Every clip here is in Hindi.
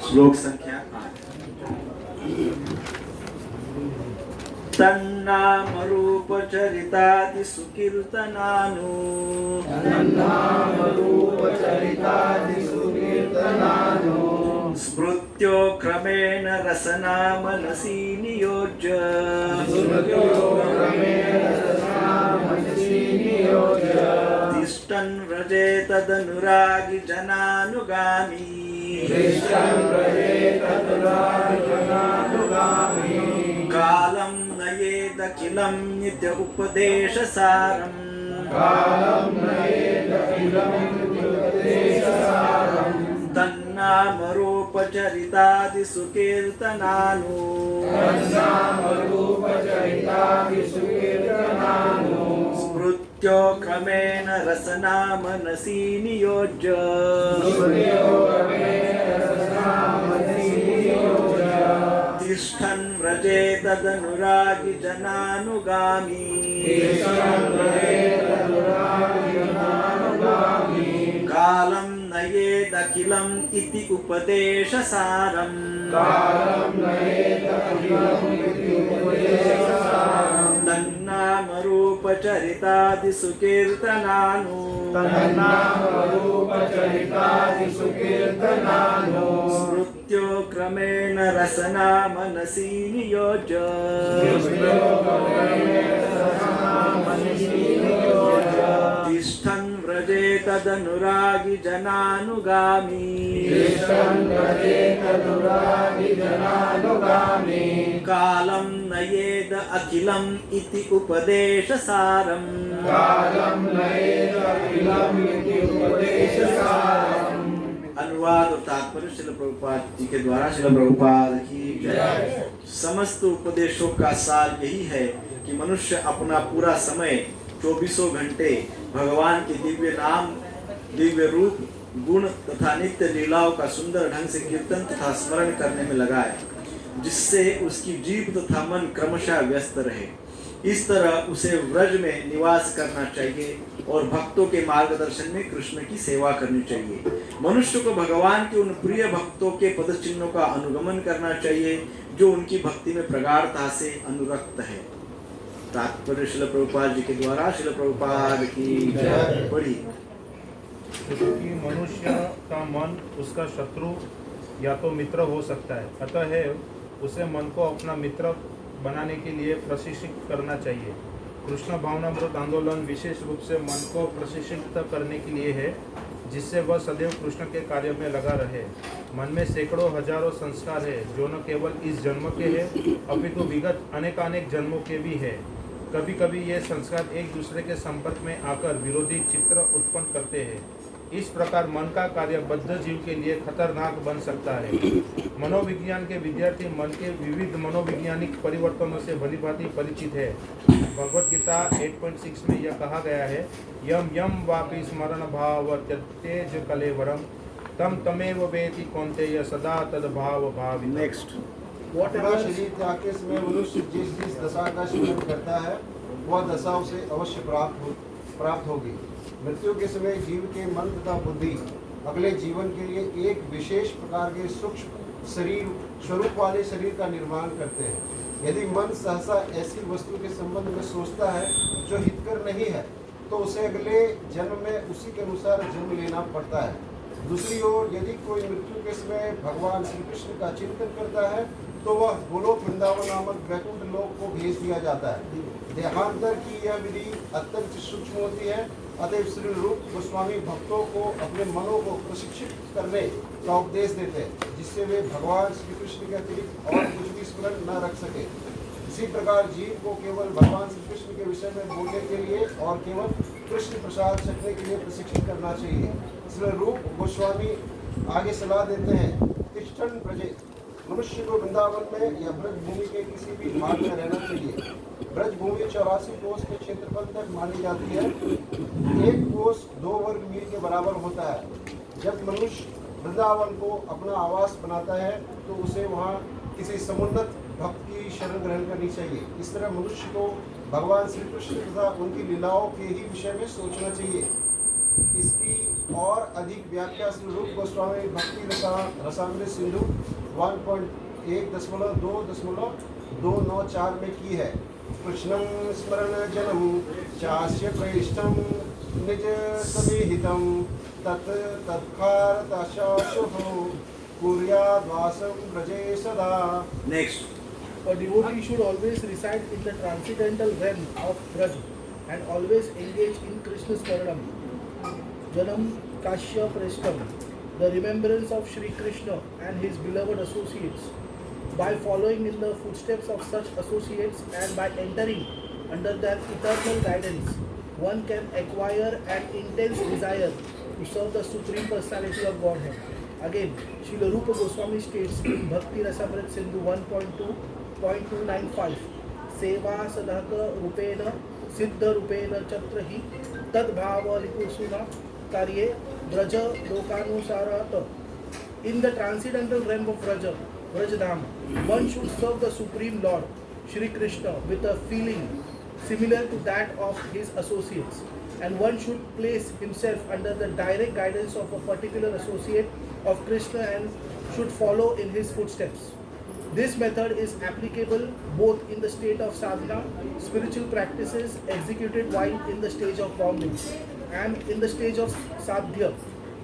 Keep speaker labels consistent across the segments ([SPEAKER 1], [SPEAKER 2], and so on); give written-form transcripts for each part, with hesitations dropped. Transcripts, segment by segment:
[SPEAKER 1] श्लोक संख्या 8। तन्नाम रूप चरितादि सुकीर्तनानु स्मृत्यो क्रमेण रसना मनसि नियोज्य तिष्ठन् व्रजे तदनुरागी जनानुगामी कालं नयेदखिलं नित्य उपदेशसारम् तन्नामरूपचरितादि सुकीर्तनानु स्मृत्यो क्रमेण रसना मनसि नियोज्य तिष्ठन् व्रजे तदनुरागी जनानुगामी कालं नयेदखिलम् इति उपदेशसारम् तन्नामरूपचरितादि सुकीर्तनानु स्मृत्यो क्रमेण रसना मनसि नियोज्य तिष्ठन् व्रजे तदनुरागी जनानुगामी कालं नयेद अखिलम् इति उपदेशसारम् अनुवाद और तात्पर्य श्रील प्रभुपाद जी के द्वारा। श्रील प्रभुपाद की जय। समस्त उपदेशों का सार यही है कि मनुष्य अपना पूरा समय 24 घंटे भगवान के दिव्य नाम, दिव्य रूप, गुण तथा नित्य लीलाओं का सुंदर ढंग से कीर्तन तथा स्मरण करने में लगाए, जिससे उसकी जीभ तथा मन क्रमशः व्यस्त रहे। इस तरह उसे व्रज में निवास करना चाहिए और भक्तों के मार्गदर्शन में कृष्ण की सेवा करनी चाहिए। मनुष्य को भगवान के उन प्रिय भक्तों के पदचिन्हों का अनुगमन करना चाहिए जो उनकी भक्ति में प्रगाढ़ता से अनुरक्त है। तात्पर्य श्रील प्रभुपाद जी के द्वारा। श्रील प्रभुपाद की जय। पढ़ी।
[SPEAKER 2] क्योंकि मनुष्य का मन उसका शत्रु या तो मित्र हो सकता है, अतः उसे मन को अपना मित्र बनाने के लिए प्रशिक्षित करना चाहिए। कृष्ण भावनामृत आंदोलन विशेष रूप से मन को प्रशिक्षित करने के लिए है, जिससे वह सदैव कृष्ण के कार्य में लगा रहे। मन में सैकड़ों हजारों संस्कार है जो न केवल इस जन्म के हैं अपितु विगत अनेकानेक जन्मों के भी है। कभी कभी ये संस्कार एक दूसरे के संपर्क में आकर विरोधी चित्र उत्पन्न करते हैं। इस प्रकार मन का कार्य बद्ध जीव के लिए खतरनाक बन सकता है। मनोविज्ञान के विद्यार्थी मन के विविध मनोवैज्ञानिक परिवर्तनों से भलीभांति परिचित है। भगवद गीता 8.6 में यह कहा गया है, यम यम वापि स्मरण भाव त्यजेत कलेवरम तम तमेव वेति कौन्तेय सदा तद भाव भावि।
[SPEAKER 1] नेक्स्ट।
[SPEAKER 3] शरीर त्याग के समय मनुष्य जिस दशा का स्मरण करता है वह दशा उसे अवश्य प्राप्त होगी। मृत्यु के समय जीव के मन तथा बुद्धि अगले जीवन के लिए एक विशेष प्रकार के सूक्ष्म शरीर स्वरूप वाले शरीर का निर्माण करते हैं। यदि मन सहसा ऐसी वस्तु के संबंध में सोचता है जो हितकर नहीं है तो उसे अगले जन्म में उसी के अनुसार जन्म लेना पड़ता है। दूसरी ओर यदि कोई मृत्यु के समय भगवान श्री कृष्ण का चिंतन करता है तो वह गोलोक वृंदावन नामक वैकुंठ लोक को भेज दिया जाता है। देहांतर की यह विधि अत्यंत सूक्ष्म होती है, अतएव श्री रूप गोस्वामी भक्तों को अपने मनों को प्रशिक्षित करने का उपदेश देते हैं, जिससे वे भगवान श्री कृष्ण के अतिरिक्त और कुछ भी स्मरण न रख सके। इसी प्रकार जीव को केवल भगवान श्री कृष्ण के विषय में बोलने के लिए और केवल कृष्ण प्रसाद सकने के लिए प्रशिक्षित करना चाहिए। श्री रूप गोस्वामी आगे सलाह देते हैं, तिष्ठन प्रजे, मनुष्य को वृंदावन में या ब्रज भूमि के किसी भी भाग में रहना चाहिए। ब्रज भूमि 84 कोस के क्षेत्रफल तक मानी जाती है। एक कोस 2 वर्ग मील के बराबर होता है। जब मनुष्य वृंदावन को अपना आवास बनाता है तो उसे वहाँ किसी समुन्नत भक्त की शरण ग्रहण करनी चाहिए। इस तरह मनुष्य को भगवान श्री कृष्ण तथा उनकी लीलाओं के ही विषय में सोचना चाहिए। इसकी और अधिक व्याख्या श्री रूप गोस्वामी भक्ति रसामृत सिंधु 1.1.2.294 में की है। कृष्णं स्मरण जनम चास्य प्रेष्ठं निज सविहितं तत् तत्कारताशाशुः कुर्याद्वासं व्रजे सदा।
[SPEAKER 1] Next.
[SPEAKER 4] A devotee should always reside in the transcendental realm of Braj and always engage in Krishna Smaranam, Janam Kashya Preshtam, the remembrance of Sri Krishna and his beloved associates. By following in the footsteps of such associates and by entering under their eternal guidance, one can acquire an intense desire to serve the Supreme Personality of Godhead. Again, Srila Rupa Goswami states in Bhakti Rasamrit Sindhu 1.2.295, Seva Sadhaka Rupena Siddha Rupena Chatrahi Tad Bhava Likusuna Karye Braja Lokanusarata. In the transcendental realm of Vrajadham, one should serve the Supreme Lord, Shri Krishna, with a feeling similar to that of his associates, and one should place himself under the direct guidance of a particular associate of Krishna and should follow in his footsteps. This method is applicable both in the state of sadhana, spiritual practices executed while in the stage of bounding, and in the stage of sadhya,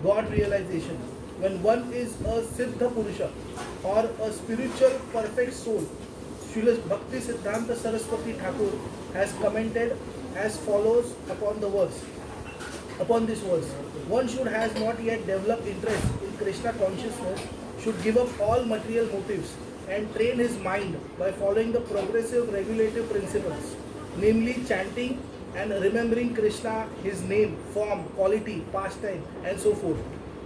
[SPEAKER 4] God realization. When one is a Siddha Purusha or a spiritual perfect soul, Srila Bhakti Siddhanta Saraswati Thakur has commented as follows upon this verse. One should has not yet developed interest in Krishna consciousness, should give up all material motives and train his mind by following the progressive regulative principles, namely chanting and remembering Krishna, his name, form, quality, pastime, and so forth.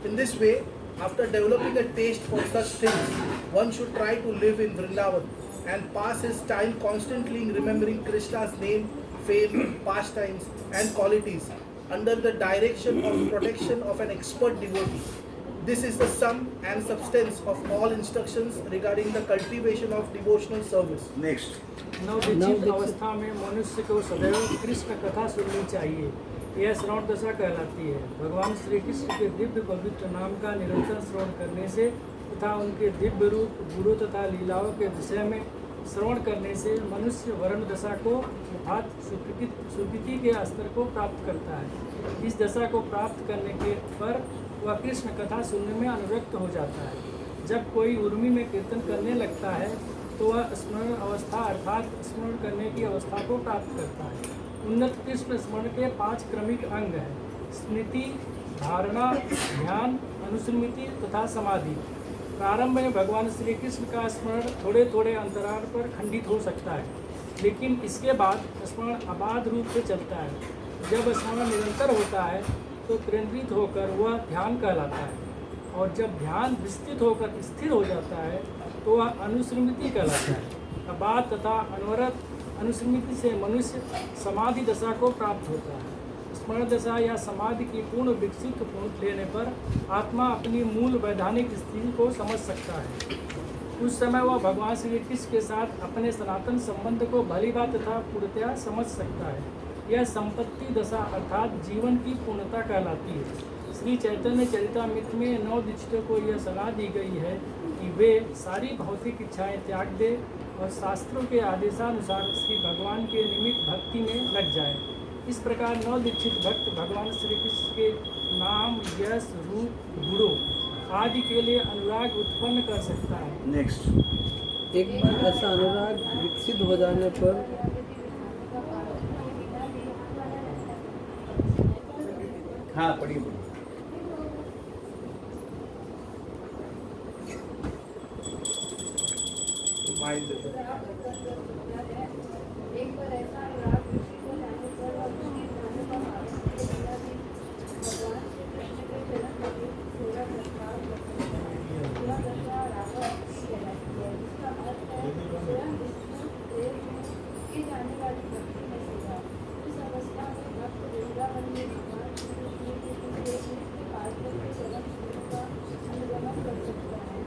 [SPEAKER 4] In this way, after developing a taste for such things, one should try to live in Vrindavan and pass his time constantly in remembering Krishna's name, fame, pastimes, and qualities under the direction of protection of an expert devotee. This is the sum and substance of all instructions regarding the cultivation of devotional service.
[SPEAKER 1] Next.
[SPEAKER 5] नवदीक्षित अवस्था में मनुष्य को सदैव कृष्ण कथा सुननी चाहिए। यह श्रवण दशा कहलाती है। भगवान श्री कृष्ण के दिव्य पवित्र नाम का निरंतर श्रवण करने से तथा उनके दिव्य रूप, गुरु तथा लीलाओं के विषय में श्रवण करने से मनुष्य वर्ण दशा को अर्थात सुकृति के स्तर को प्राप्त करता है। इस दशा को प्राप्त करने के पर वह कृष्ण कथा सुनने में अनुरक्त हो जाता है। जब कोई उर्मी में कीर्तन करने लगता है तो वह स्मरण अवस्था अर्थात स्मरण करने की अवस्था को प्राप्त करता है। उन्नत कृष्ण स्मरण के 5 क्रमिक अंग हैं: स्मृति, धारणा, ध्यान, अनुस्मृति तथा समाधि। प्रारंभ में भगवान श्री कृष्ण का स्मरण थोड़े थोड़े अंतराल पर खंडित हो सकता है, लेकिन इसके बाद स्मरण अबाध रूप से चलता है। जब स्मरण निरंतर होता है तो केंद्रित होकर वह ध्यान कहलाता है, और जब ध्यान विस्तृत होकर स्थिर हो जाता है तो वह अनुस्मृति कहलाता है। अबाध तथा अनवरत अनुस्मृति से मनुष्य समाधि दशा को प्राप्त होता है। स्मरण दशा या समाधि की पूर्ण विकसित पहुँच लेने पर आत्मा अपनी मूल वैधानिक स्थिति को समझ सकता है। उस समय वह भगवान श्री कृष्ण के साथ अपने सनातन संबंध को भलीभांति तथा पूर्णतया समझ सकता है। यह संपत्ति दशा अर्थात जीवन की पूर्णता कहलाती है। श्री चैतन्य चरितामृत में 9 दीक्षितों को यह सलाह दी गई है कि वे सारी भौतिक इच्छाएं त्याग दें और शास्त्रों के आदेशानुसार श्री भगवान के निमित्त भक्ति में लग जाएं। इस प्रकार 9 दीक्षित भक्त भगवान श्री कृष्ण के नाम, यश, रूप, गुणों आदि के लिए अनुराग उत्पन्न कर सकता है।
[SPEAKER 1] नेक्स्ट।
[SPEAKER 6] एक बार ऐसा अनुराग विकसित हो जाने पर
[SPEAKER 1] हाँ पढ़िए।
[SPEAKER 4] Mind
[SPEAKER 7] एक बार ऐसा अनुराग विकसित हो जाने पर वह उसकी ध्यान का माध्यम के बिना भी भगवान श्री कृष्ण के चरण में सेवा प्रस्ताव करते हैं। यह दशा राघव भक्ति कहलाती है, जिसका अर्थ है स्वयं विष्णु प्रेम में की जाने वाली भक्ति में सेवा। इस अवस्था में भक्त वृंदावन में भगवान श्री कृष्ण के विशेष नित्य पार्षद के चरण स्मरण का अनुगमन कर सकता है।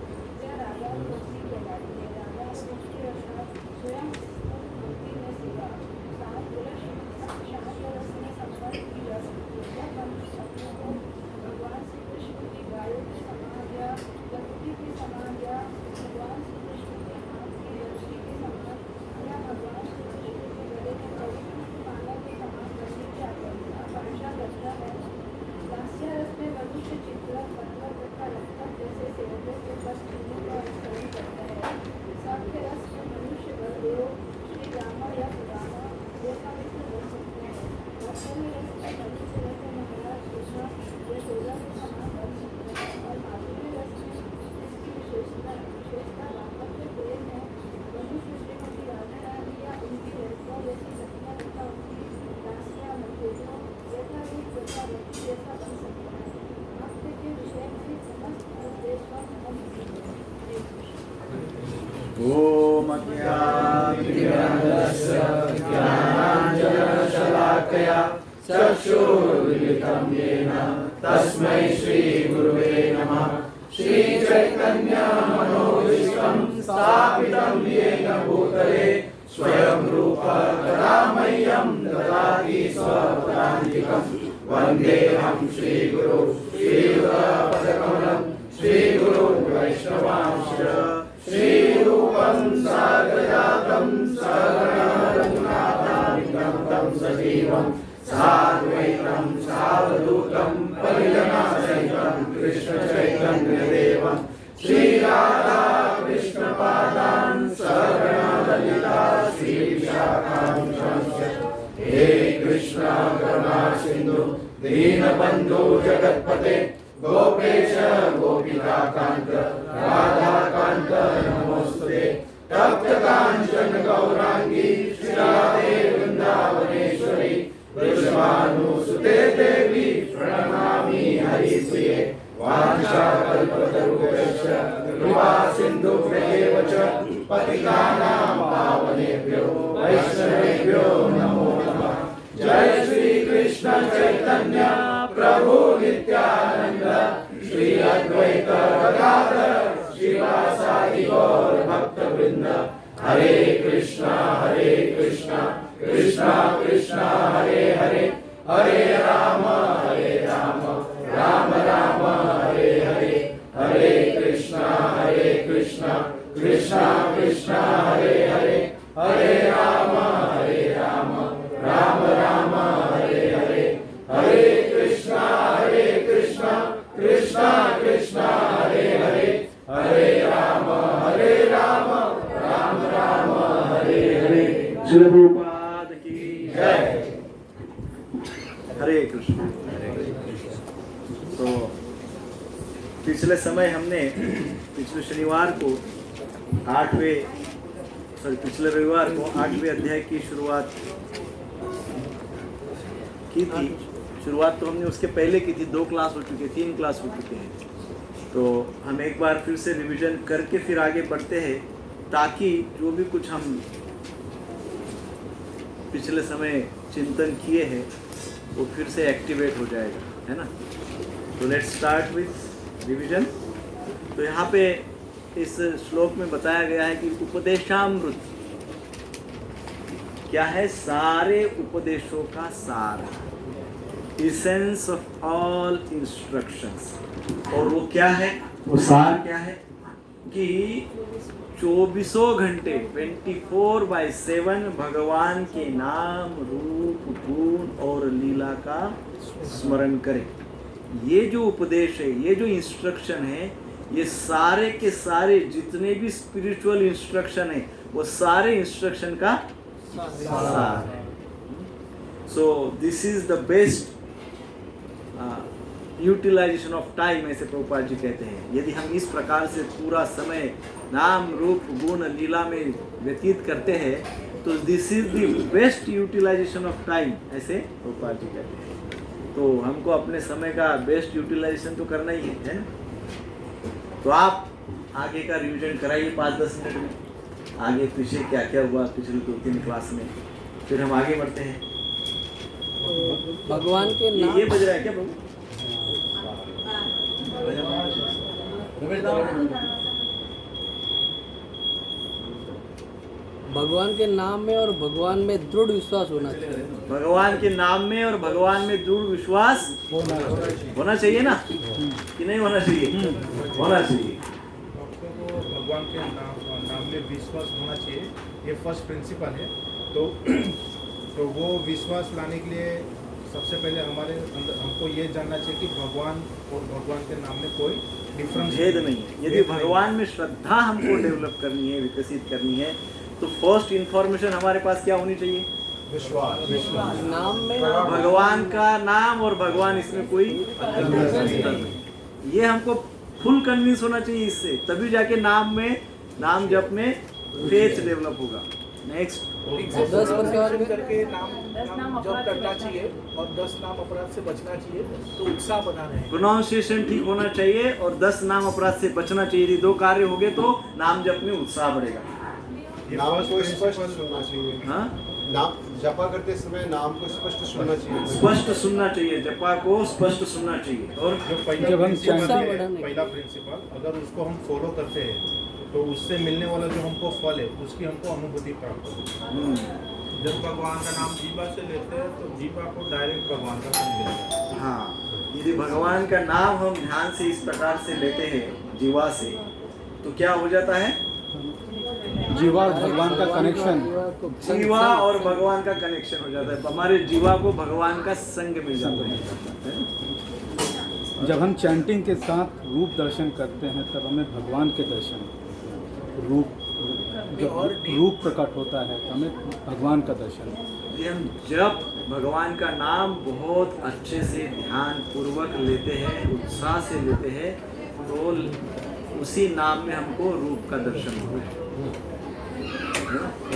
[SPEAKER 7] यह राघव भक्ति कहलाती है। राघव भक्ति अर्थात स्वयं
[SPEAKER 1] ओम अज्ञानतिमिरान्धस्य ज्ञानाञ्जनशलाकया चक्षुर्मिलितं येन तस्मै श्रीगुरुवे नमः। श्रीचैतन्यमनोभीष्टं स्थापितं येन भूतले स्वयं रूप कदा मह्यं ददाति स्वपदान्तिकं। वन्देऽहं श्रीगुरु श्रीयुतपदकमलं श्रीगुरुन् वैष्णवांश्च श्रीरूपं साग्रजातं सहगणरघुनाथान्वितं तं सजीवं साद्वैतं सावधूतं परिजनसहितं कृष्णचैतन्यदेवं श्रीराधा कृष्णपादान् सहगणा ललिता श्रीविशाखांश्च। हे कृष्ण करुणा सिन्धु दीनबन्धु जगत्पते गोपेश गोपिकान्त राधाकान्त नमोस्तुते। तप्त कांचन गौरांगी श्रीराधे वृंदावनेश्वरी वृषभानुसुते देवी प्रणमामि हरिप्रिये। वाञ्छाकल्पतरुभ्यश्च कृपा सिन्धुभ्येव च पतितानां पावनेभ्यो वैष्णवेभ्यो नमो नमः। जय श्री कृष्ण चैतन्य प्रभु नित्यानंद श्री अद्वैत गदाधर श्रीवासादि गौर भक्तवृंद। हरे कृष्णा कृष्णा कृष्णा हरे हरे, हरे राम राम राम हरे हरे। हरे कृष्णा कृष्णा कृष्णा हरे हरे, हरे राम राम राम हरे हरे। हरे कृष्णा कृष्णा कृष्णा हरे हरे, हरे राम राम राम हरे हरे। श्री प्रभुपाद की जय। हरे कृष्ण। तो पिछले समय हमने पिछले शनिवार को पिछले रविवार को 8वें अध्याय की शुरुआत की थी। शुरुआत तो हमने उसके पहले की थी, 2 क्लास हो चुके, 3 क्लास हो चुके हैं। तो हम एक बार फिर से रिवीजन करके फिर आगे बढ़ते हैं, ताकि जो भी कुछ हम पिछले समय चिंतन किए हैं वो फिर से एक्टिवेट हो जाएगा, है ना। तो लेट्स स्टार्ट विथ रिवीजन। तो यहाँ पे इस श्लोक में बताया गया है कि उपदेशामृत क्या है? सारे उपदेशों का सार, इसेंस ऑफ ऑल इंस्ट्रक्शंस। और वो क्या है? वो सार क्या है कि 24 घंटे 24/7 भगवान के नाम, रूप, गुण और लीला का स्मरण करें। ये जो उपदेश है, ये जो इंस्ट्रक्शन है, ये सारे के सारे जितने भी स्पिरिचुअल इंस्ट्रक्शन है, वो सारे इंस्ट्रक्शन का सार है। So this is the best utilisation of time, ऐसे प्रभुपाद जी कहते हैं। यदि हम इस प्रकार से पूरा समय नाम, रूप, गुण, लीला में व्यतीत करते हैं, तो this is the best utilisation of time, ऐसे प्रभुपाद जी कहते हैं। तो हमको अपने समय का बेस्ट यूटिलाइजेशन तो करना ही है ना। तो आप आगे का रिवीजन कराइए 5-10 मिनट में, आगे पीछे क्या क्या हुआ पिछले 2-3 क्लास में, फिर हम आगे बढ़ते हैं।
[SPEAKER 6] भगवान के नाम
[SPEAKER 1] ये बज रहा है क्या प्रभु?
[SPEAKER 6] भगवान के नाम में और भगवान में दृढ़ विश्वास होना चाहिए।
[SPEAKER 1] भगवान के नाम में और भगवान में दृढ़ विश्वास होना चाहिए ना, कि नहीं होना चाहिए? होना चाहिए।
[SPEAKER 2] भक्तों को भगवान के नाम में विश्वास होना चाहिए, ये फर्स्ट प्रिंसिपल है। तो वो विश्वास लाने के लिए सबसे पहले हमारे अंदर हमको ये जानना चाहिए कि भगवान और भगवान के नाम में कोई डिफरेंस
[SPEAKER 1] भेद नहीं है। यदि भगवान में श्रद्धा हमको डेवलप करनी है, विकसित करनी है, तो फर्स्ट इंफॉर्मेशन हमारे पास क्या होनी चाहिए?
[SPEAKER 3] विश्वास।
[SPEAKER 6] नाम में
[SPEAKER 1] भगवान का नाम और भगवान, इसमें कोई अंतर नहीं। ये हमको फुल कन्विंस होना चाहिए इससे, तभी जाके नाम जप में फेथ डेवलप होगा, नेक्स्ट।
[SPEAKER 6] 10 प्रकार
[SPEAKER 4] Pronunciation
[SPEAKER 6] में
[SPEAKER 4] करके नाम
[SPEAKER 7] नाम
[SPEAKER 4] जप
[SPEAKER 7] अपराध से
[SPEAKER 4] करना
[SPEAKER 7] बचना
[SPEAKER 4] चाहिए और 10 नाम अपराध से बचना चाहिए, तो उत्साह बना रहे।
[SPEAKER 1] प्रोनाउंसिएशन ठीक होना चाहिए और 10 नाम अपराध से बचना चाहिए। यदि 2 कार्य हो गए तो नाम जप में उत्साह बढ़ेगा।
[SPEAKER 3] नाम को स्पष्ट सुनना चाहिए।
[SPEAKER 1] हाँ,
[SPEAKER 3] नाम जपा करते समय नाम को स्पष्ट सुनना चाहिए।
[SPEAKER 1] स्पष्ट सुनना चाहिए, जपा को स्पष्ट सुनना चाहिए। और
[SPEAKER 2] जो पहला
[SPEAKER 6] जब हम
[SPEAKER 2] प्रिंसिपल
[SPEAKER 6] उत्साह
[SPEAKER 2] है,
[SPEAKER 6] बढ़ाने-
[SPEAKER 2] पहला प्रिंसिपल अगर उसको हम फॉलो करते हैं तो उससे मिलने वाला जो हमको फल है उसकी हमको अनुभूति प्राप्त होगी।
[SPEAKER 8] जब भगवान का नाम जीवा से लेते हैं तो जीवा को डायरेक्ट भगवान का संग मिलता है।
[SPEAKER 1] हाँ, यदि भगवान का नाम हम ध्यान से इस प्रकार से लेते हैं जीवा से, तो क्या हो जाता है?
[SPEAKER 9] जीवा और भगवान का कनेक्शन,
[SPEAKER 1] जीवा और भगवान का कनेक्शन हो जाता है। हमारे जीवा को भगवान का संग मिल जाता है।
[SPEAKER 9] जब हम चैंटिंग के साथ रूप दर्शन करते हैं तब हमें भगवान के दर्शन, रूप जब रूप प्रकट होता है तो हमें भगवान का दर्शन।
[SPEAKER 1] यदि हम जब भगवान का नाम बहुत अच्छे से ध्यान पूर्वक लेते हैं, उत्साह से लेते हैं, तो उसी नाम में हमको रूप का दर्शन होता है।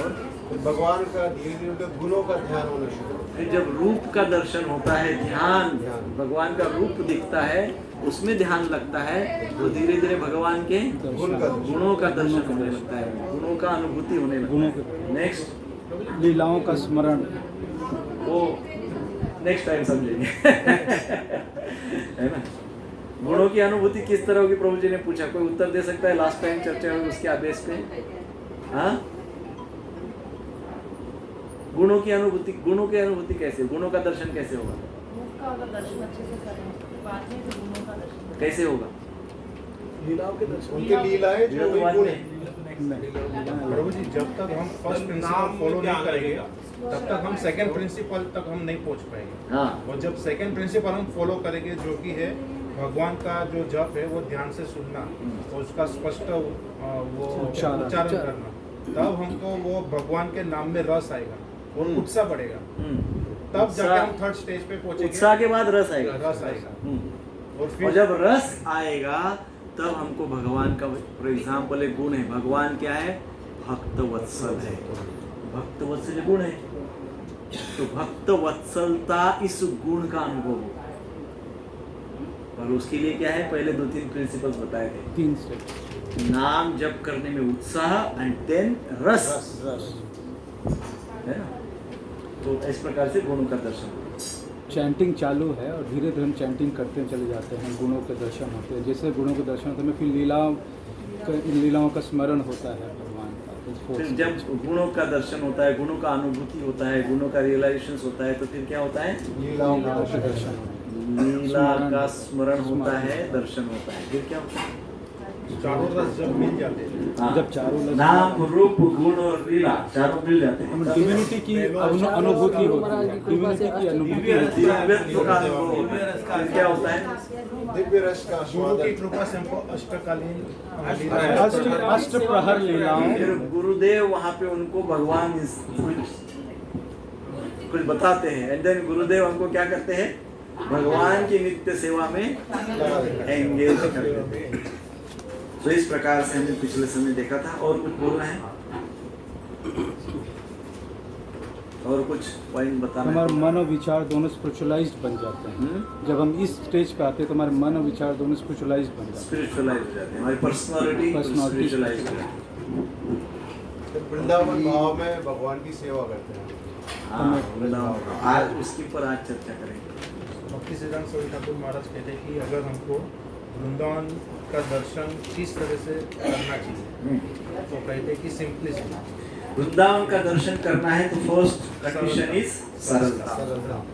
[SPEAKER 1] और
[SPEAKER 3] फिर भगवान का धीरे धीरे उनके गुणों का ध्यान होना शुरू होता
[SPEAKER 1] फिर जब रूप का दर्शन होता है, ध्यान भगवान का रूप दिखता है, उसमें ध्यान लगता है, तो धीरे धीरे भगवान के
[SPEAKER 3] है। गुण का
[SPEAKER 1] गुणों का दर्शन होने लगता है, गुणों का अनुभूति होने
[SPEAKER 9] गुणों
[SPEAKER 1] लगता है। नेक्स्ट,
[SPEAKER 9] लीलाओं का स्मरण,
[SPEAKER 1] वो नेक्स्ट टाइम समझेंगे। है ना? गुणों की अनुभूति किस तरह होगी, प्रभु जी ने पूछा। कोई उत्तर दे सकता है? लास्ट टाइम चर्चा हुई उसके आदेश पे। हाँ, गुणों की अनुभूति कैसे, गुणों का दर्शन कैसे होगा?
[SPEAKER 7] रूप का अगर दर्शन अच्छे से करें बाद में तो गुणों का दर्शन
[SPEAKER 1] कैसे होगा?
[SPEAKER 4] लीलाओं के दर्शन।
[SPEAKER 3] उनकी लीलाएं जो
[SPEAKER 1] लीला तो बाद
[SPEAKER 3] गुण
[SPEAKER 1] में।
[SPEAKER 2] प्रभु जी, जब तक हम फर्स्ट प्रिंसिपल फॉलो नहीं करेंगे तब तक हम सेकंड प्रिंसिपल तक हम नहीं पहुंच पाएंगे।
[SPEAKER 1] हाँ,
[SPEAKER 2] और जब सेकंड प्रिंसिपल हम फॉलो करेंगे, जो कि है भगवान का जो जप है वो ध्यान से सुनना और उसका स्पष्ट वो
[SPEAKER 9] उच्चारण
[SPEAKER 2] करना, तब हमको वो भगवान के नाम में रस आएगा और उत्साह बढ़ेगा। तब जाके हम थर्ड स्टेज पे पहुंचेंगे।
[SPEAKER 1] उत्साह के बाद रस आएगा।
[SPEAKER 2] रस आएगा। और
[SPEAKER 1] और
[SPEAKER 2] फिर
[SPEAKER 1] जब रस आएगा तब हमको भगवान का, फॉर एग्जाम्पल एक गुण है, भगवान क्या है? भक्त वत्सल है। भक्त वत्सल गुण है, तो भक्त वत्सलता इस गुण का अनुभव होगा। और उसके लिए क्या है? पहले 2-3 प्रिंसिपल्स बताए थे।
[SPEAKER 9] 3 स्टेप।
[SPEAKER 1] नाम जप करने में उत्साह एंड देन रस, है ना? तो इस प्रकार से गुणों का दर्शन होगा।
[SPEAKER 9] चैंटिंग चालू है और धीरे धीरे हम चैंटिंग करते चले जाते हैं, गुणों के दर्शन होते हैं। जैसे गुणों के दर्शन होते हैं फिर लीलाओं का स्मरण होता है भगवान का।
[SPEAKER 1] फिर जब गुणों का दर्शन होता है, गुणों का अनुभूति होता है, गुणों का रियलाइजेशन होता है, तो फिर क्या होता है?
[SPEAKER 3] लीलाओं का
[SPEAKER 9] के दर्शन होते हैं।
[SPEAKER 1] लीला का स्मरण होता है, दर्शन होता है। फिर क्या होता है?
[SPEAKER 2] चारों रस जब मिल जाते हैं,
[SPEAKER 1] हाँ,
[SPEAKER 9] जब चारों लग-
[SPEAKER 1] नाम, रूप, गुण और लीला चारों मिल जाते हैं, तब
[SPEAKER 9] डिविनिटी की अनुभूति होती है, डिविनिटी की अनुभूति होती है।
[SPEAKER 1] दिव्यत्व का अनुभव होता है। फिर क्या होता है?
[SPEAKER 3] दिव्य रस का
[SPEAKER 2] गुरु की
[SPEAKER 3] आस्वादन।
[SPEAKER 2] कृपा से हमको अष्टकालीन
[SPEAKER 9] अष्ट प्रहर लीलाओं,
[SPEAKER 1] फिर गुरुदेव वहाँ पे उनको भगवान कुछ बताते हैं, एंड देन गुरुदेव हमको क्या करते हैं? भगवान की नित्य सेवा में एंगेज करते हैं। तो इस प्रकार से हमने पिछले समय देखा था। और कुछ बोलना है? और कुछ पॉइंट बताना है?
[SPEAKER 9] हमारे मन और विचार दोनों स्पिरिचुअलाइज्ड बन जाते हैं। जब हम इस स्टेज पे आते हैं तो हमारे मन और विचार दोनों स्पिरिचुअलाइज्ड बन जाते हैं।
[SPEAKER 1] स्पिरिचुअलाइज हो जाते हैं, हमारी पर्सनालिटी स्पिरिचुअलाइज हो जाती है।
[SPEAKER 3] फिर वृंदावन भाव में भगवान की सेवा करते हैं।
[SPEAKER 1] हाँ, वृंदावन। आज उसके ऊपर आज चर्चा करेंगे।
[SPEAKER 2] भक्ति सिद्धांत स्वामी ठाकुर महाराज कहते हैं कि अगर हमको वृंदावन का दर्शन किस तरह से करना चाहिए, तो कहते हैं कि सिंपलिसिटी।
[SPEAKER 1] वृंदावन का दर्शन करना है तो फर्स्ट कंडीशन इज सरलता।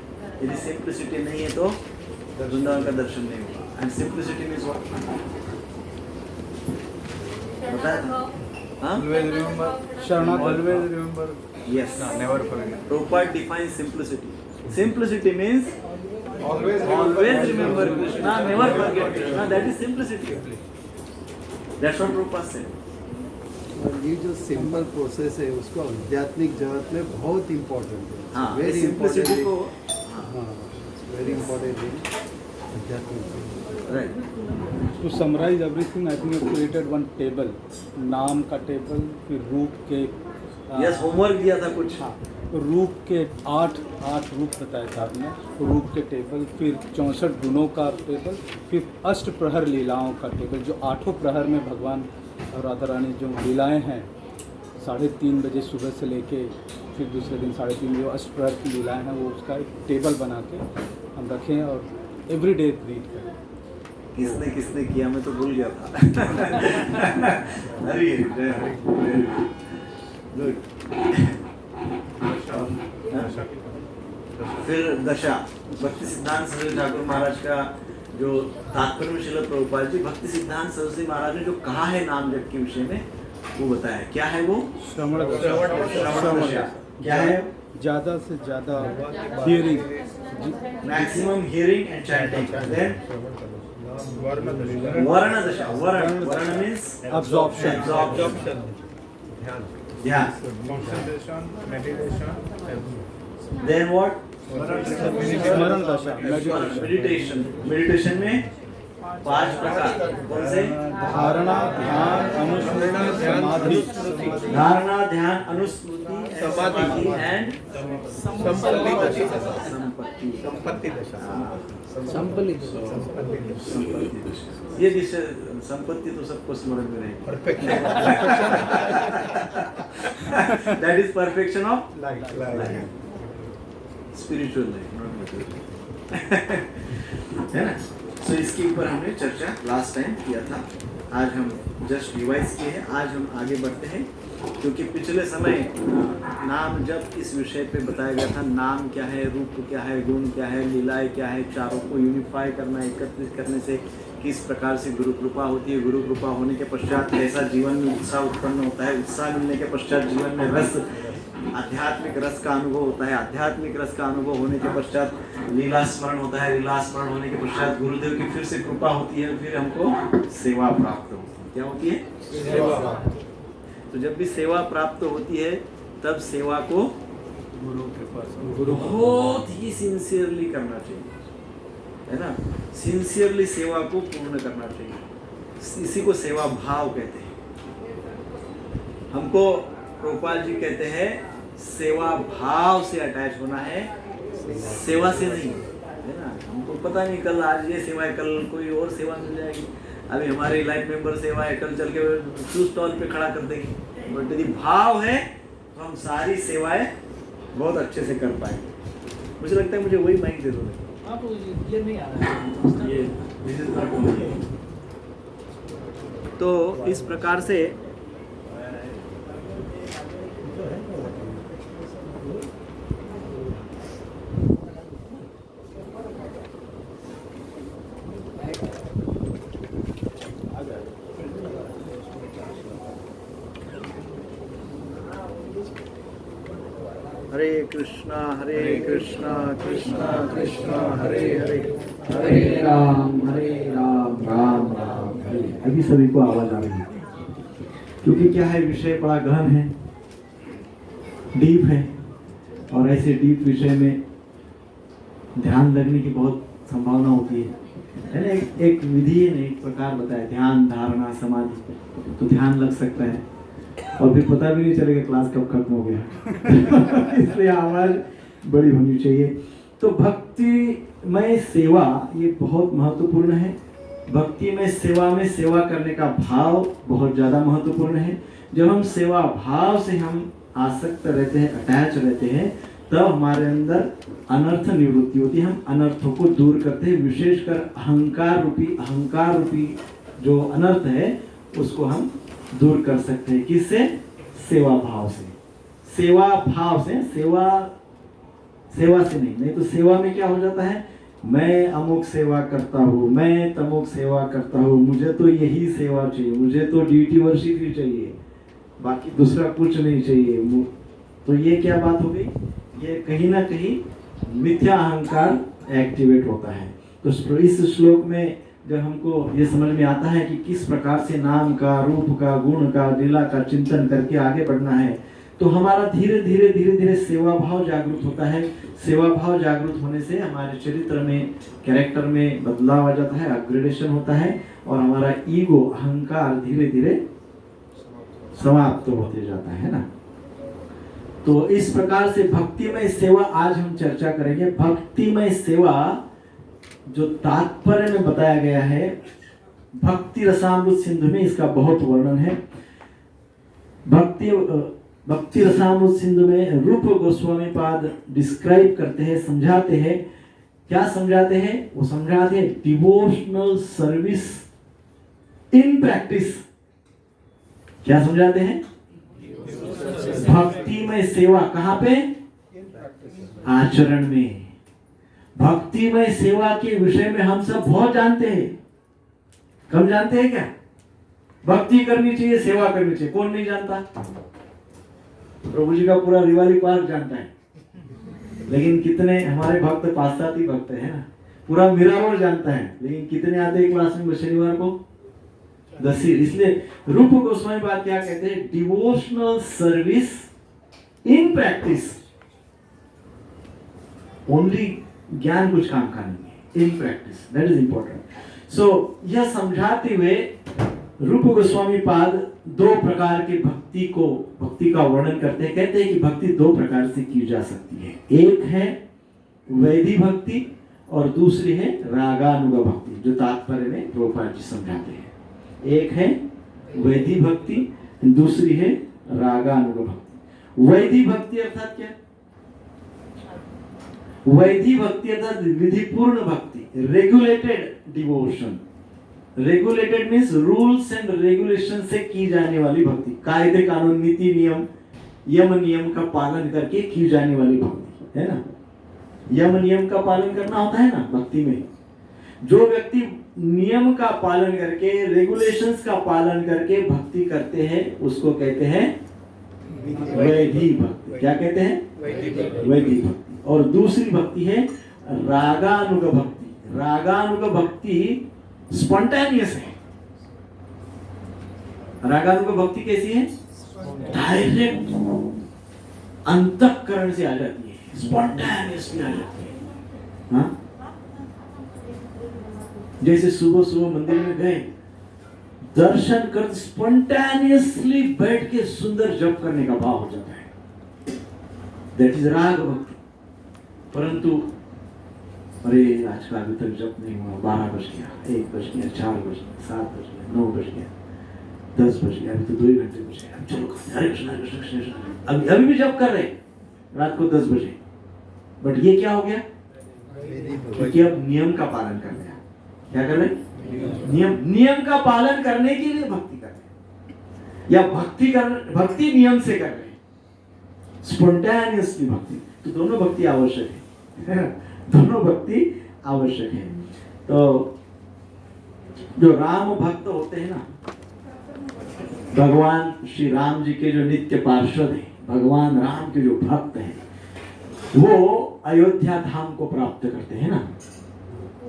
[SPEAKER 1] यदि सिंप्लिसिटी नहीं है तो वृंदावन का दर्शन नहीं होगा। And simplicity means what? बताया? हाँ?
[SPEAKER 9] शरणागत,
[SPEAKER 1] Yes. Prabhupada defines simplicity. Simplicity means
[SPEAKER 3] Always
[SPEAKER 1] always remember Krishna, never forget Krishna. That is simplicity. That's what Prabhupada said.
[SPEAKER 6] और ये जो सिंपल प्रोसेस है उसको आध्यात्मिक जगत में बहुत इम्पोर्टेंट है।
[SPEAKER 1] हाँ,
[SPEAKER 6] वेरी
[SPEAKER 1] simplicity
[SPEAKER 6] इम्पोर्टेंट,
[SPEAKER 1] को
[SPEAKER 6] वेरी इम्पोर्टेंट आध्यात्मिक।
[SPEAKER 1] right.
[SPEAKER 9] To summarize everything, I think we created one table, नाम का टेबल, फिर रूप के
[SPEAKER 1] यस, होमवर्क दिया था कुछ।
[SPEAKER 9] रूप के आठ रूप बताए थे आपने, रूप के टेबल, फिर 64 गुणों का टेबल, फिर अष्ट प्रहर लीलाओं का टेबल, जो आठों प्रहर में भगवान और राधा रानी जो लीलाएं हैं 3:30 बजे सुबह से लेके फिर दूसरे दिन 3:30 बजे अष्ट प्रहर की लीलाएं हैं, वो उसका एक टेबल बना के हम रखें और एवरी डे रीड करें।
[SPEAKER 1] किसने किसने किया, मैं तो भूल गया था। अरे फिर दशा, भक्ति सिद्धांत सरस्वती ठाकुर महाराज का जो तात्पर्य में श्रील प्रभुपाद जी भक्ति सिद्धांत सरस्वती महाराज ने जो कहा है नाम जप के विषय में, वो बताया। क्या है वो?
[SPEAKER 9] श्रवण
[SPEAKER 1] दशा। क्या है?
[SPEAKER 9] ज़्यादा से ज़्यादा hearing,
[SPEAKER 1] maximum hearing and chanting. Then वर्ण दशा। वर्ण मीन्स
[SPEAKER 9] अब्जॉर्प्शन,
[SPEAKER 1] ध्यान।
[SPEAKER 2] Concentration, meditation.
[SPEAKER 1] Then what?
[SPEAKER 9] स्मरण दशा,
[SPEAKER 1] मेडिटेशन। मेडिटेशन में 5 प्रकार कौन से?
[SPEAKER 9] धारणा, ध्यान, अनुस्मृति, समाधि।
[SPEAKER 1] धारणा, ध्यान, अनुस्मृति, समाधि एंड
[SPEAKER 2] संपत्ति दशा।
[SPEAKER 1] ये दिशा संपत्ति तो सबको स्मरण में रहेगी। That is perfection of life, spiritual life, है ना। तो इसके ऊपर हमने चर्चा लास्ट टाइम किया था। आज हम जस्ट रिवाइज किए हैं। आज हम आगे बढ़ते हैं, क्योंकि पिछले समय नाम जब इस विषय पे बताया गया था, नाम क्या है, रूप क्या है, गुण क्या है, लीलाएं क्या है, चारों को यूनिफाई करना, एकत्रित करने से किस प्रकार से गुरु कृपा होती है, गुरु कृपा होने के पश्चात कैसा जीवन में उत्साह उत्पन्न होता है, उत्साह मिलने के पश्चात जीवन में रस, आध्यात्मिक रस का अनुभव होता है, आध्यात्मिक रस का अनुभव होने के पश्चात लीला स्मरण होता है, लीला स्मरण होने के पश्चात गुरुदेव की फिर से कृपा होती है, फिर हमको सेवा प्राप्त होती है। क्या होती है? सेवा। तो जब भी सेवा प्राप्त होती है तब सेवा को
[SPEAKER 9] गुरु के पास
[SPEAKER 1] बहुत ही सिंसियरली करना चाहिए, है ना। सिंसियरली सेवा को पूर्ण करना चाहिए। इसी को सेवा भाव कहते हैं। हमको प्रभुपाद जी कहते हैं सेवा भाव से अटैच होना है, सेवा से नहीं, है ना। हमको पता नहीं कल आज ये सेवा है, कल कोई और सेवा मिल जाएगी। अभी हमारे लाइफ मेंबर सेवा है, कल चल के शू स्टॉल पे खड़ा कर देंगे। बट यदि भाव है तो हम सारी सेवाएं बहुत अच्छे से कर पाएंगे। मुझे लगता है मुझे वही माइक दे दो।
[SPEAKER 5] ये नहीं आ रहा है।
[SPEAKER 1] ये तो इस प्रकार से हरे कृष्णा कृष्णा कृष्णा हरे हरे, हरे राम राम राम हरे। अभी सभी को आवाज आ रही है, क्योंकि क्या है, विषय बड़ा गहन है, डीप है, और ऐसे डीप विषय में ध्यान लगने की बहुत संभावना होती है ना। एक विधि ने एक प्रकार बताया, ध्यान, धारणा, समाधि, तो ध्यान लग सकता है और फिर पता भी नहीं चलेगा क्लास कब खत्म हो गया। इसलिए आवाज बड़ी होनी चाहिए। तो भक्तिमय सेवा ये बहुत महत्वपूर्ण है। भक्तिमय सेवा में सेवा करने का भाव बहुत ज़्यादा महत्वपूर्ण है। जब हम सेवा भाव से हम आसक्त रहते हैं, अटैच रहते हैं, तब हमारे अंदर अनर्थ निवृत्ति होती है। हम अनर्थों को दूर करते हैं, विशेषकर अहंकार रूपी जो अनर्थ है उसको हम दूर कर सकते हैं। किससे? सेवा भाव से। सेवा भाव से, सेवा से नहीं तो सेवा में क्या हो जाता है, मैं अमुक सेवा करता हूँ, मैं तमुक सेवा करता हूँ, मुझे तो यही सेवा चाहिए, मुझे तो ड्यूटी वर्शिप ही चाहिए, बाकी दूसरा कुछ नहीं चाहिए। तो ये क्या बात हो गई, ये कहीं ना कहीं मिथ्या अहंकार एक्टिवेट होता है। तो इस श्लोक में जब हमको ये समझ में आता है कि किस प्रकार से नाम का, रूप का, गुण का, लीला का चिंतन करके आगे बढ़ना है, तो हमारा धीरे धीरे सेवा भाव जागृत होता है। सेवा भाव जागृत होने से हमारे चरित्र में, कैरेक्टर में बदलाव आ जाता है, अपग्रेडेशन होता है, और हमारा ईगो, अहंकार धीरे धीरे समाप्त होते जाता है ना। तो इस प्रकार से भक्तिमय सेवा आज हम चर्चा करेंगे। भक्तिमय सेवा जो तात्पर्य में बताया गया है, भक्ति रसामृत सिंधु में इसका बहुत वर्णन है। भक्ति रसामृत सिंधु में रूप गोस्वामी पाद डिस्क्राइब करते हैं, समझाते हैं। क्या समझाते हैं? वो समझाते हैं डिवोशनल सर्विस इन प्रैक्टिस। क्या समझाते हैं? भक्तिमय सेवा कहां पे? आचरण में। भक्तिमय सेवा के विषय में हम सब बहुत जानते हैं। कम जानते हैं क्या? भक्ति करनी चाहिए, सेवा करनी चाहिए, कौन नहीं जानता? प्रभु जी का पूरा रिवाली पार्क जानता है, लेकिन कितने हमारे भक्त पाश्चात्य भक्त है ना, पूरा मिरामोर जानता है, लेकिन कितने आते हैं क्लास में शनिवार को? 10 ही। इसलिए रूप गोस्वामी बात क्या कहते हैं? Devotional service in practice. Only ज्ञान कुछ काम का नहीं है, in practice, that is important. So यह समझाते हुए रूप गोस्वामी पाद दो प्रकार के भक्ति का वर्णन करते हैं। कहते हैं कि भक्ति दो प्रकार से की जा सकती है। एक है वैधि भक्ति और दूसरी है रागानुग भक्ति, जो तात्पर्य में प्रभुपाद जी समझाते हैं। एक है वैधि भक्ति, दूसरी है रागानुग भक्ति। वैधि भक्ति अर्थात क्या? वैधि भक्ति अर्थात विधिपूर्ण भक्ति, regulated devotion. Regulated means rules and regulation से की जाने वाली भक्ति, कायदे कानून नीति नियम यम नियम का पालन करके की जाने वाली भक्ति है ना। यम नियम का पालन करना होता है ना भक्ति में। जो व्यक्ति नियम का पालन करके, रेगुलेशंस का पालन करके भक्ति करते हैं, उसको कहते हैं वैधि भक्ति। क्या कहते हैं? वैधि भक्ति। और दूसरी भक्ति है रागानुग भक्ति। रागानुग भक्ति स्पॉन्टेनियस है। रागानुग भक्ति कैसी है? डायरेक्ट अंतःकरण से आ जाती है, स्पॉन्टेनियसली आ जाती है। हाँ? जैसे सुबह सुबह मंदिर में गए, दर्शन कर स्पॉन्टेनियसली बैठ के सुंदर जप करने का भाव हो जाता है, दैट इज राग भक्ति। परंतु अरे आज का अभी तक जप नहीं हुआ, 12 बज गया, 1 बज गया, 4 बज गया, 7 बज गया, 9 बज गया, 10 बज गया, अभी तो 2 ही घंटे बचे, अब चलो हरे कृष्ण हरे कृष्ण कृष्ण कृष्ण। अभी भी जप कर रहे रात को 10 बजे। बट ये क्या हो गया? क्योंकि अब नियम का पालन कर रहे हैं। क्या कर रहे हैं? नियम का पालन करने के लिए भक्ति कर रहे हैं, या भक्ति नियम से कर रहे हैं, स्पॉन्टेनियसली भक्ति। तो दोनों भक्ति आवश्यक है, दोनों भक्ति आवश्यक है। तो जो राम भक्त होते हैं ना, भगवान श्री राम जी के जो नित्य पार्षद हैं, भगवान राम के जो भक्त हैं, वो अयोध्या धाम को प्राप्त करते हैं ना,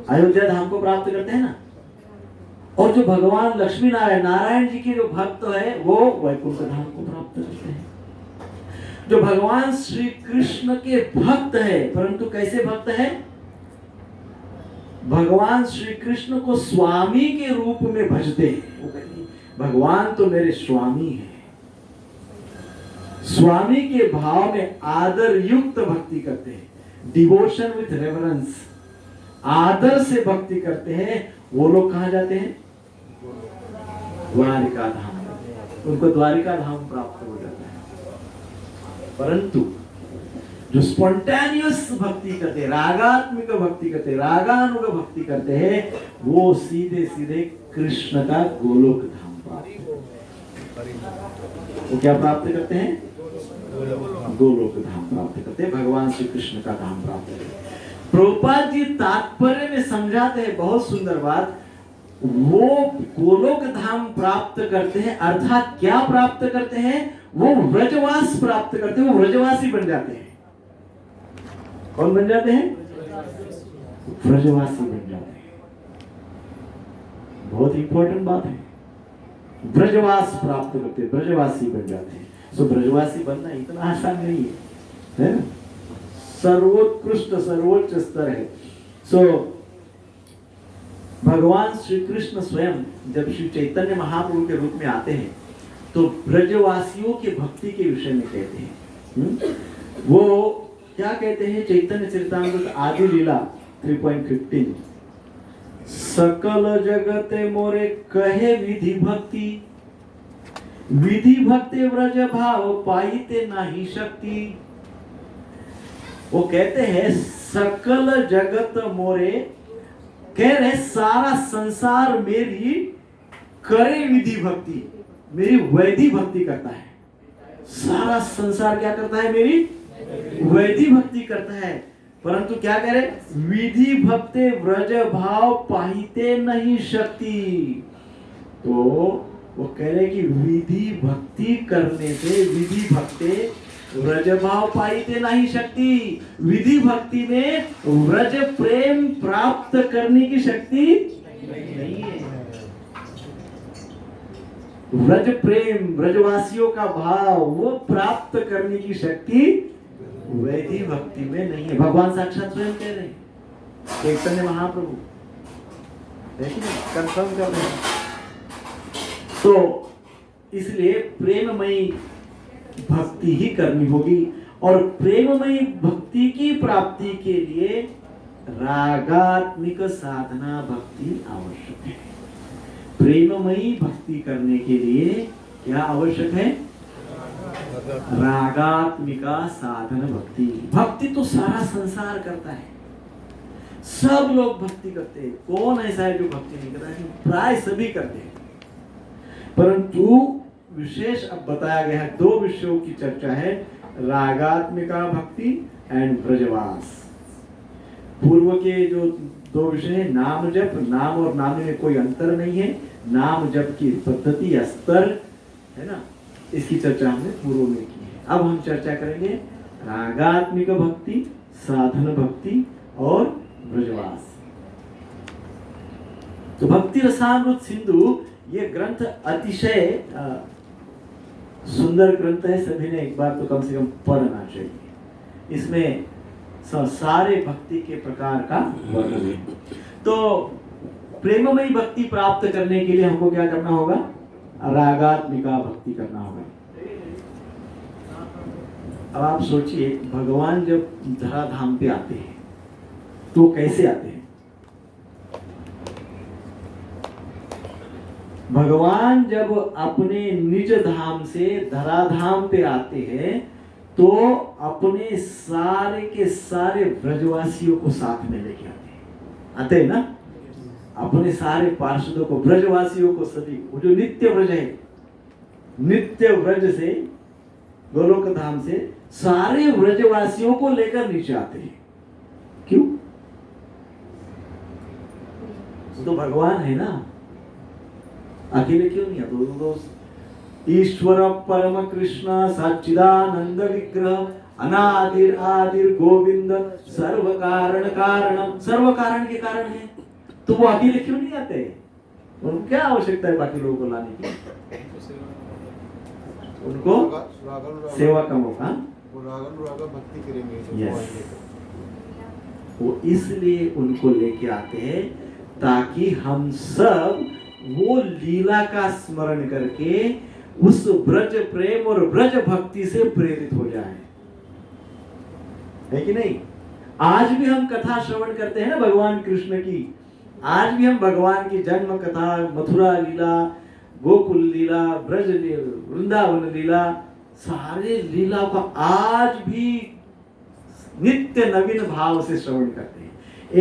[SPEAKER 1] अयोध्या धाम को प्राप्त करते हैं ना। और जो भगवान लक्ष्मी नारायण जी के जो भक्त है, वो वैकुंठ धाम को प्राप्त करते हैं। जो भगवान श्री कृष्ण के भक्त है, परंतु कैसे भक्त है? भगवान श्री कृष्ण को स्वामी के रूप में भजते हैं। वो कहते हैं भगवान तो मेरे स्वामी है। स्वामी के भाव में आदर युक्त भक्ति करते हैं, डिवोशन विथ रेवरेंस, आदर से भक्ति करते हैं। वो लोग कहां जाते हैं? द्वारिका धाम। उनको द्वारिका धाम प्राप्त हो जाता है। परंतु जो स्पॉन्टेनियस भक्ति करते, रागात्मिक भक्ति करते, रागानुग भक्ति करते हैं, वो सीधे सीधे कृष्ण का गोलोक धाम प्राप्त। वो क्या प्राप्त करते हैं? गोलोक धाम प्राप्त करते हैं, भगवान श्री कृष्ण का धाम प्राप्त करते हैं। प्रभुपाद जी तात्पर्य में समझाते हैं बहुत सुंदर बात। वो गोलोक धाम प्राप्त करते हैं, अर्थात क्या प्राप्त करते हैं? वो व्रजवास प्राप्त करते हैं, वो व्रजवासी बन जाते हैं। कौन बन जाते हैं? व्रजवासी बन जाते हैं। बहुत इंपॉर्टेंट बात है। ब्रजवास प्राप्त करते हैं, ब्रजवासी बन जाते हैं। सो ब्रजवासी बनना इतना आसान नहीं है ना? सर्वोत्कृष्ट सर्वोच्च स्तर है। सो भगवान श्री कृष्ण स्वयं जब श्री चैतन्य महाप्रभु के रूप में आते हैं, तो ब्रजवासियों के भक्ति के विषय में कहते हैं। वो क्या कहते हैं चैतन्य चरितामृत आदि लीला 3.15, सकल जगते मोरे कहे विधि भक्ति, विधि भक्ति व्रज भाव पाईते नाही शक्ति। वो कहते हैं सकल जगत मोरे, कह रहे सारा संसार मेरी करे विधि भक्ति, मेरी वैधि भक्ति करता है। सारा संसार क्या करता है? मेरी वैधि भक्ति करता है। परंतु क्या करे? विधि भक्ते व्रज भाव पाहिते नहीं शक्ति। तो वो कह रहे कि विधि भक्ति करने से, विधि भक्ते व्रज भाव पाईते नहीं शक्ति, विधि भक्ति में व्रज प्रेम प्राप्त करने की शक्ति नहीं है। व्रज प्रेम, व्रजवासियों का भाव, वो प्राप्त करने की शक्ति वैधि भक्ति में नहीं है। भगवान साक्षात स्वयं कह रहे हैं, चैतन्य महाप्रभु, देखिए कंफर्म कर रहे हैं। तो इसलिए प्रेममयी भक्ति ही करनी होगी, और प्रेममयी भक्ति की प्राप्ति के लिए रागात्मिक साधना भक्ति आवश्यक है। प्रेममयी भक्ति करने के लिए क्या आवश्यक है? रागात्मिका साधन भक्ति। भक्ति तो सारा संसार करता है, सब लोग भक्ति करते हैं। कौन ऐसा है जो भक्ति नहीं करता है? प्राय सभी करते हैं। परंतु विशेष अब बताया गया है, दो विषयों की चर्चा है, रागात्मिका भक्ति एंड ब्रजवास। पूर्व के जो दो विषय है, नाम जप, नाम और नाम में कोई अंतर नहीं है, नाम जप की पद्धति या स्तर है ना, इसकी चर्चा हमने पूर्व में की है। अब हम चर्चा करेंगे रागात्मिक भक्ति, साधन भक्ति और ब्रजवास। तो भक्ति रसामृत सिंधु ये ग्रंथ अतिशय सुंदर ग्रंथ है, सभी ने एक बार तो कम से कम पढ़ना चाहिए। इसमें सारे भक्ति के प्रकार का वर्णन है। तो प्रेममयी भक्ति प्राप्त करने के लिए हमको क्या करना होगा? रागात्मिका भक्ति करना होगा। अब आप सोचिए, भगवान जब धराधाम पे आते हैं तो कैसे आते हैं? भगवान जब अपने निज धाम से धराधाम पे आते हैं तो अपने सारे के सारे ब्रजवासियों को साथ में लेके आते हैं ना, अपने सारे पार्षदों को, ब्रजवासियों को, सभी वो जो नित्य व्रज है, नित्य व्रज से, गोलोक धाम से सारे व्रजवासियों को लेकर नीचे आते हैं। क्यों? तो भगवान है ना, अकेले क्यों नहीं आते? तो ईश्वर परम कृष्ण सच्चिदानंद विग्रह अनादिर आदिर गोविंद सर्व कारण कारणम, सर्व कारण के कारण है, तो वो अकेले क्यों नहीं आते? उनको क्या आवश्यकता है बाकी लोगों को लाने की? उनको सेवा का मौका,
[SPEAKER 3] भक्ति करेंगे।
[SPEAKER 1] यस, वो इसलिए उनको लेके आते हैं ताकि हम सब वो लीला का स्मरण करके उस ब्रज प्रेम और ब्रज भक्ति से प्रेरित हो जाए, है कि नहीं? आज भी हम कथा श्रवण करते हैं ना भगवान कृष्ण की, आज भी हम भगवान की जन्म कथा, मथुरा लीला, गोकुल लीला, ब्रज लीला, वृंदावन लीला, सारे लीला का आज भी नित्य नवीन भाव से श्रवण करते हैं।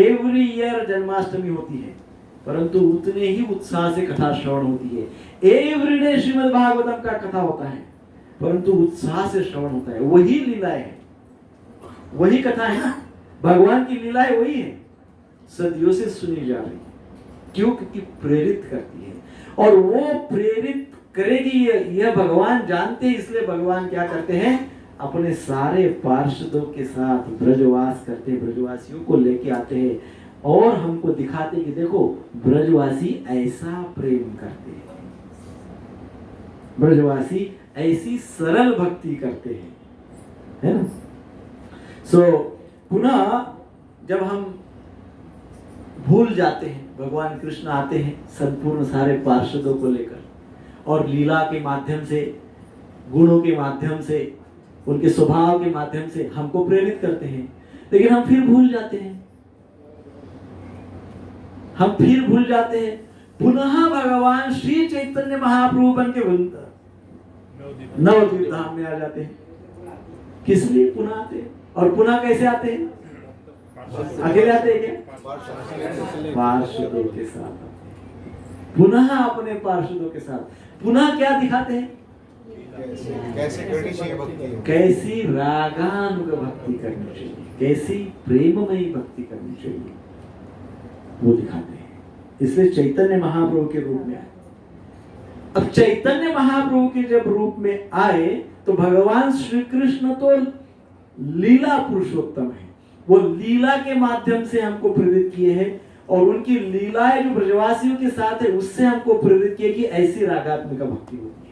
[SPEAKER 1] एवरी ईयर जन्माष्टमी होती है, परंतु उतने ही उत्साह से कथा श्रवण होती है। एवरीडे श्रीमद् भागवतम का कथा होता है, परंतु उत्साह से श्रवण होता है। वही लीलाएं है, वही कथा है ना, भगवान की लीलाएं वही है, सदियों से सुनी जा रही है। क्यों? क्योंकि प्रेरित करती है, और वो प्रेरित करेगी यह भगवान जानते, इसलिए भगवान क्या करते हैं? अपने सारे पार्षदों के साथ ब्रजवास करते, ब्रजवासियों को लेके आते हैं और हमको दिखाते कि देखो ब्रजवासी ऐसा प्रेम करते हैं, ब्रजवासी ऐसी सरल भक्ति करते हैं, है ना? पुनः जब हम भूल जाते हैं, भगवान कृष्ण आते हैं संपूर्ण सारे पार्षदों को लेकर, और लीला के माध्यम से, गुणों के माध्यम से
[SPEAKER 10] उनके स्वभाव के माध्यम से हमको प्रेरित करते हैं, लेकिन हम फिर भूल जाते हैं। पुनः भगवान श्री चैतन्य महाप्रभु बन के नवद्वीप धाम में आ जाते हैं। किस लिए पुनः आते हैं? और पुनः कैसे आते हैं? अकेले आते हैं क्या? पार्षदों के साथ। पुनः अपने पार्षदों के साथ पुनः क्या दिखाते हैं?
[SPEAKER 3] कैसे करनी चाहिए भक्ति,
[SPEAKER 10] कैसी रागानुग भक्ति करनी चाहिए, कैसी प्रेममयी भक्ति करनी चाहिए, वो दिखाते हैं। इसलिए चैतन्य महाप्रभु के रूप में आए। अब चैतन्य महाप्रभु के जब रूप में आए तो भगवान श्री कृष्ण तो लीला पुरुषोत्तम है, वो लीला के माध्यम से हमको प्रेरित किए हैं, और उनकी लीलाएं जो ब्रजवासियों के साथ है उससे हमको प्रेरित किए कि ऐसी रागात्मिका भक्ति होती है।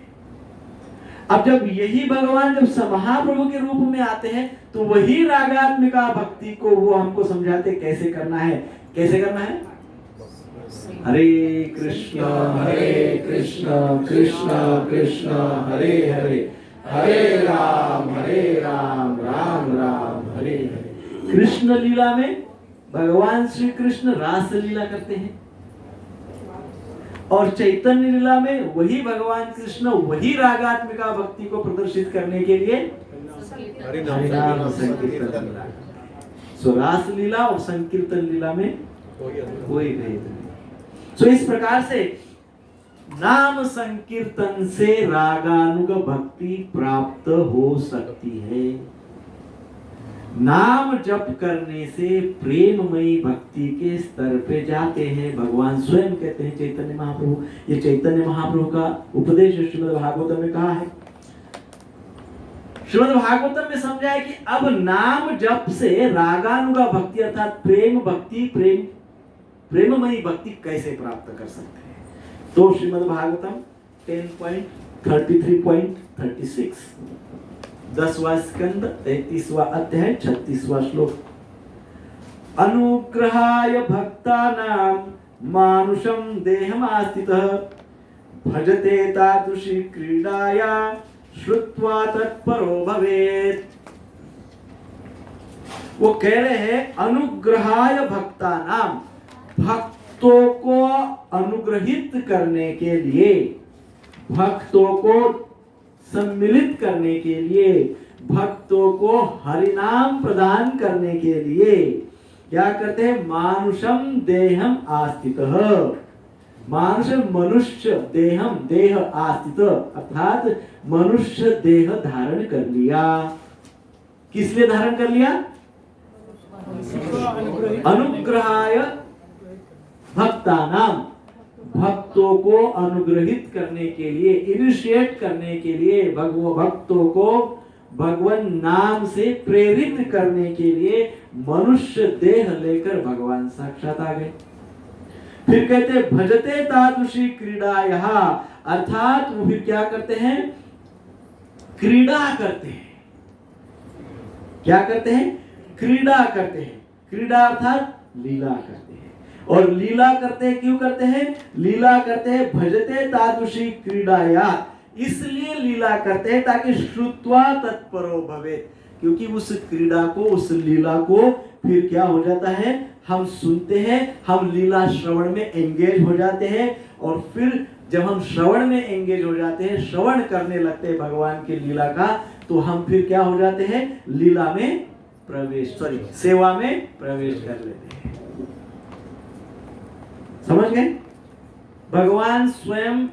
[SPEAKER 10] अब जब यही भगवान जब महाप्रभु के रूप में आते हैं तो वही रागात्मिका भक्ति को वो हमको समझाते कैसे करना है। कैसे करना है? हरे कृष्णा कृष्ण कृष्ण हरे हरे, हरे राम राम राम हरे हरे। कृष्ण लीला में भगवान श्री कृष्ण रास लीला करते हैं, और चैतन्य लीला में वही भगवान कृष्ण वही रागात्मिका भक्ति को प्रदर्शित करने के लिए हरिनाम संकीर्तन लीला। सो रास लीला और संकीर्तन लीला में कोई भेद नहीं। सो इस प्रकार से नाम संकीर्तन से रागानुग भक्ति प्राप्त हो सकती है। नाम जप करने से प्रेममयी भक्ति के स्तर पे जाते हैं। भगवान स्वयं कहते हैं चैतन्य महाप्रभु, ये चैतन्य महाप्रभु का उपदेश श्रीमद् भागवतम में कहा है। श्रीमद् भागवतम में समझा है कि अब नाम जप से रागानुगा भक्ति अर्थात प्रेम भक्ति प्रेममयी भक्ति कैसे प्राप्त कर सकते हैं। तो श्रीमद् भागवतम 10.33.36 10वां स्कंद 33वां अध्याय 36वां श्लोक। अनुग्रहाय भक्तानां मानुषं देहमास्थितः भजते तादृशी क्रीडाया श्रुत्वा तत्परो भवेत्। वो कह रहे हैं अनुग्रहाय भक्तानां, भक्तों को अनुग्रहित करने के लिए, भक्तों को सम्मिलित करने के लिए, भक्तों को हरिनाम प्रदान करने के लिए क्या करते हैं? मानुषम देहम आस्थितः, मानुष मनुष्य देहम देह आस्थित अर्थात मनुष्य देह धारण कर लिया। किस लिए धारण कर लिया? अनुग्रहाय भक्तानाम, भक्तों को अनुग्रहित करने के लिए, इनिशिएट करने के लिए, भक्तों को भगवान नाम से प्रेरित करने के लिए मनुष्य देह लेकर भगवान साक्षात आ गए। फिर कहते भजते तादृशी क्रीडायः, अर्थात वो फिर क्या करते हैं? क्रीड़ा करते हैं। क्या करते हैं? क्रीड़ा करते हैं। क्रीड़ा अर्थात लीला करते हैं। और लीला करते हैं, क्यों करते हैं? लीला करते हैं भजते तादृशी क्रीडाया, इसलिए लीला करते हैं ताकि श्रुत्वा तत्परो भवेत्, क्योंकि उस क्रीड़ा को, उस लीला को फिर क्या हो जाता है? हम सुनते हैं, हम लीला श्रवण में एंगेज हो जाते हैं, और फिर जब हम श्रवण में एंगेज हो जाते हैं, श्रवण करने लगते हैं भगवान की लीला का, तो हम फिर क्या हो जाते हैं? लीला में प्रवेश, सेवा में प्रवेश कर लेते हैं। समझ गए? भगवान स्वयं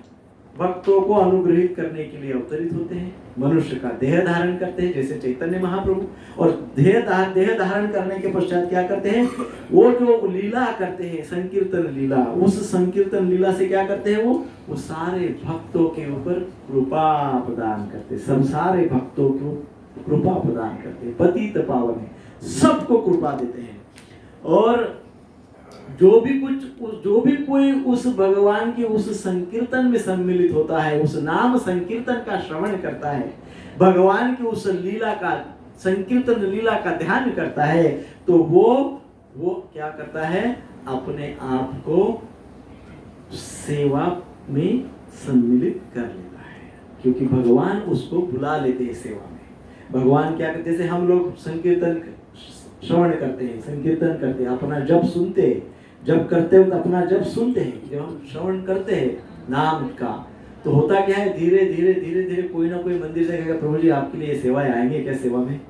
[SPEAKER 10] भक्तों को अनुग्रहित करने के लिए अवतरित होते हैं, मनुष्य का देह धारण करते हैं जैसे चैतन्य महाप्रभु, और देह धारण करने के पश्चात क्या करते हैं? वो जो लीला करते हैं संकीर्तन लीला, उस संकीर्तन लीला से क्या करते हैं? वो सारे भक्तों के ऊपर कृपा प्रदान करते हैं, सब सारे भक्तों को कृपा प्रदान करते हैं, पतित पावन है, सबको कृपा देते हैं। और जो भी कोई उस भगवान के उस संकीर्तन में सम्मिलित होता है, उस नाम संकीर्तन का श्रवण करता है, भगवान की उस लीला का संकीर्तन लीला का ध्यान करता है, तो वो क्या करता है? अपने आप को सेवा में सम्मिलित कर लेता है, क्योंकि भगवान उसको बुला लेते हैं सेवा में। भगवान क्या करते, जैसे हम लोग संकीर्तन श्रवण करते हैं, संकीर्तन करते हैं, अपना जप सुनते हैं, जब करते हो तो अपना जप सुनते हैं, जब हम श्रवण करते हैं नाम का, तो होता क्या है, धीरे धीरे धीरे धीरे कोई ना कोई मंदिर से कहेगा प्रभु जी आपके लिए सेवाएं आएंगे क्या सेवा में,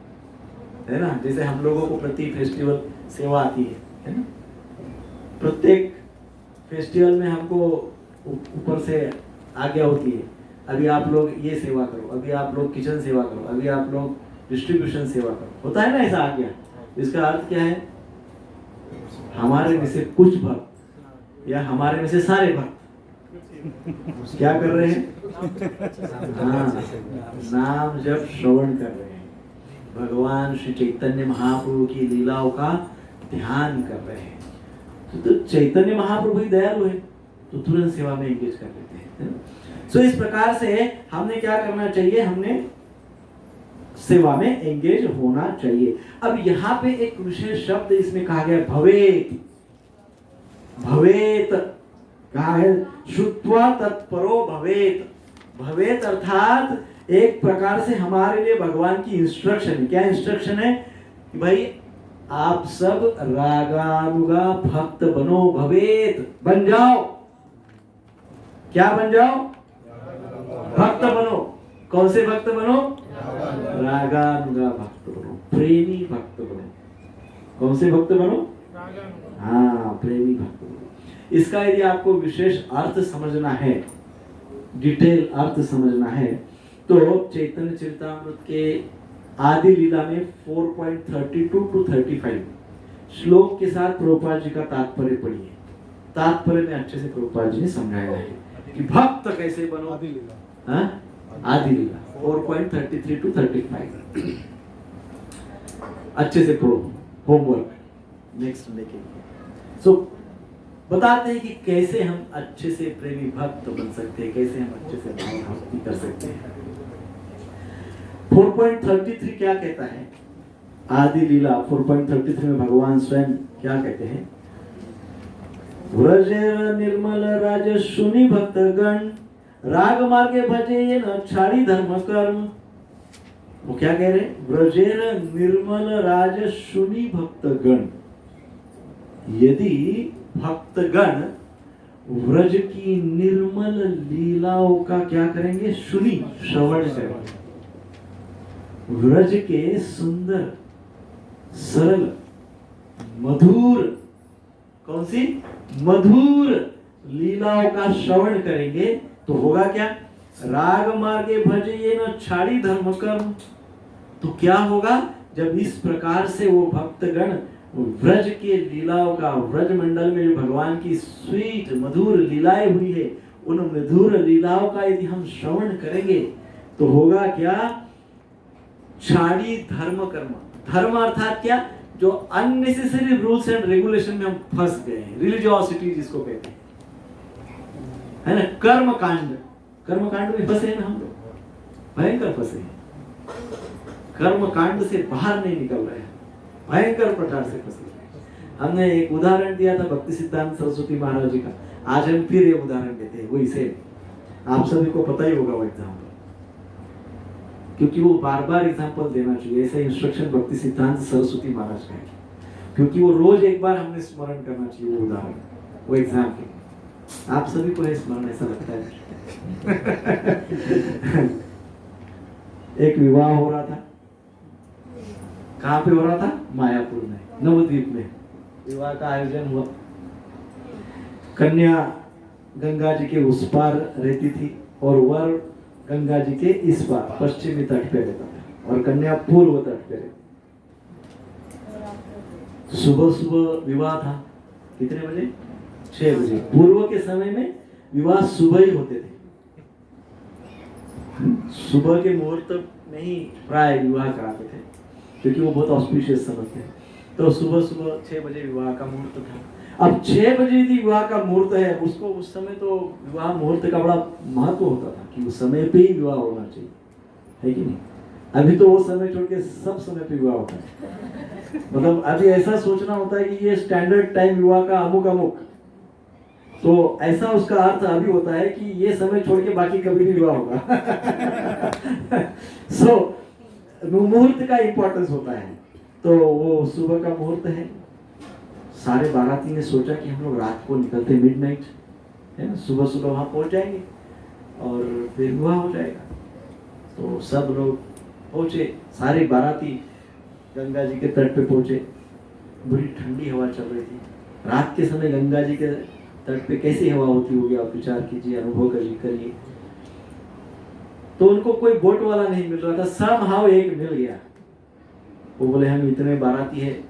[SPEAKER 10] है ना। जैसे हम लोगों को प्रति फेस्टिवल सेवा आती है ना, प्रत्येक फेस्टिवल में हमको ऊपर से आज्ञा होती है, अभी आप लोग ये सेवा करो, अभी आप लोग किचन सेवा करो, अभी आप लोग डिस्ट्रीब्यूशन सेवा करो, होता है ना ऐसा आज्ञा। इसका अर्थ क्या है, हमारे में से कुछ भक्त या हमारे में से सारे भक्त क्या कर रहे हैं, हाँ, नाम जब श्रवण कर रहे हैं, भगवान श्री चैतन्य महाप्रभु की लीलाओं का ध्यान कर रहे हैं। तो चैतन्य महाप्रभु ही दयालु है, तो तुरंत सेवा में एंगेज कर लेते हैं। सो इस प्रकार से हमने क्या करना चाहिए, हमने सेवा में एंगेज होना चाहिए। अब यहाँ पे एक विशेष शब्द इसमें कहा गया भवेत, भवेत कहा है, श्रुत्वा तत्परो भवेत। भवेत अर्थात एक प्रकार से हमारे लिए भगवान की इंस्ट्रक्शन, क्या इंस्ट्रक्शन है कि भाई आप सब रागानुगा भक्त बनो, भवेत बन जाओ, क्या बन जाओ, भक्त बनो। कौन से भक्त बनो, रागानुगा भक्त बनो, प्रेमी भक्त बनो। कौन से भक्त बनो, हाँ प्रेमी भक्त बनो। इसका यदि आपको विशेष अर्थ समझना है, डिटेल अर्थ समझना है, तो चैतन्य चरितामृत के आदि लीला में 4.32 to 35 श्लोक के साथ प्रभुपाद जी का तात्पर्य पढ़िए। तात्पर्य में अच्छे से प्रभुपाद जी ने समझाया है कि भक्त कैसे बनो, आदि लीला 4.33 to 35 अच्छे से पढ़ो, होमवर्क नेक्स्ट देखेंगे। सो बताते हैं कि कैसे हम अच्छे से प्रेमी भक्त बन सकते हैं, कैसे हम अच्छे से भाव भक्ति कर सकते हैं। 4.33 क्या कहता है, आदि लीला 4.33 में भगवान स्वयं क्या कहते हैं, व्रजेर निर्मल राज सुनि भक्त गण, राग मार्गे भजे ये न छाड़ी धर्म कर्म। वो क्या कह रहे, व्रजेर निर्मल राज सुनि भक्त गण। यदि भक्तगण व्रज की निर्मल लीलाओं का क्या करेंगे, सुनी श्रवण करेंगे, व्रज के सुंदर सरल मधुर, कौन सी मधुर लीलाओं का श्रवण करेंगे, तो होगा क्या, राग मार्गे भजे ये न छाड़ी धर्म कर्म। तो क्या होगा, जब इस प्रकार से वो भक्तगण व्रज के लीलाओं का, व्रज मंडल में जो भगवान की स्वीट मधुर लीलाएं हुई है, उन मधुर लीलाओं का यदि हम श्रवण करेंगे, तो होगा क्या, छाड़ी धर्म कर्म। धर्म अर्थात क्या, जो अननेसेसरी रूल्स एंड रेगुलेशन में हम फंस गए हैं, रिलीजियोसिटी जिसको कहते हैं, है ना, कर्म कांड, कर्म कांड में फंसे हैं ना हम लोग, भयंकर फंसे हैं, कर्म कांड से बाहर नहीं निकल रहे हैं, भयंकर प्रकार से फंसे हैं। हमने एक उदाहरण दिया था भक्ति सिद्धांत सरस्वती महाराज जी का, आज हम फिर ये उदाहरण देते हैं, वही सेम, आप सभी को पता ही होगा वो एग्जाम्पल, क्योंकि वो बार बार एग्जाम्पल देना चाहिए। ऐसा इंस्ट्रक्शन भक्ति सिद्धांत सरस्वती महाराज का है, क्योंकि वो रोज एक बार हमने स्मरण करना चाहिए वो उदाहरण, वो एग्जाम्पल। आप सभी को है स्मरण, ऐसा लगता है। एक विवाह हो रहा था, कहाँ पे हो रहा था, मायापुर में, नवद्वीप में विवाह का आयोजन हुआ। कन्या गंगा जी के उस पार रहती थी और वर गंगा जी के इस पार पश्चिमी तट पे रहता था, और कन्या पूर्व तट पे रहती। सुबह सुबह विवाह था, कितने बजे, 6 बजे। पूर्व के समय में विवाह सुबह ही होते थे, सुबह के मुहूर्त में ही प्राय विवाह कराते थे, क्योंकि वो बहुत ऑस्पिशियस समझते हैं। तो सुबह सुबह 6 बजे विवाह का मुहूर्त था। अब 6 बजे यदि विवाह का मुहूर्त है, उसको उस समय तो विवाह मुहूर्त का बड़ा महत्व होता था कि उस समय पे ही विवाह होना चाहिए, है कि नहीं। अभी तो वो समय छोड़ के सब समय पे विवाह होता है, मतलब अभी ऐसा सोचना होता है कि ये स्टैंडर्ड टाइम विवाह का अमुक अमुक, तो ऐसा उसका अर्थ अभी होता है कि ये समय छोड़ के बाकी कभी नहीं विवाह होगा। सो मुहूर्त का इंपॉर्टेंस होता है। तो वो सुबह का मुहूर्त है, सारे बाराती ने सोचा कि हम लोग रात को निकलते मिडनाइट, है ना, सुबह सुबह वहाँ पहुँच जाएंगे और फिर विवाह हो जाएगा। तो सब लोग पहुँचे, सारे बाराती गंगा जी के तट पे पहुँचे। बड़ी ठंडी हवा चल रही थी। रात के समय गंगा जी के तट पे कैसी हवा होती होगी, आप विचार कीजिए, अनुभव करिए। तो उनको कोई बोट वाला नहीं मिल रहा था, समहाउ एक मिल गया। वो बोले हम इतने बाराती है,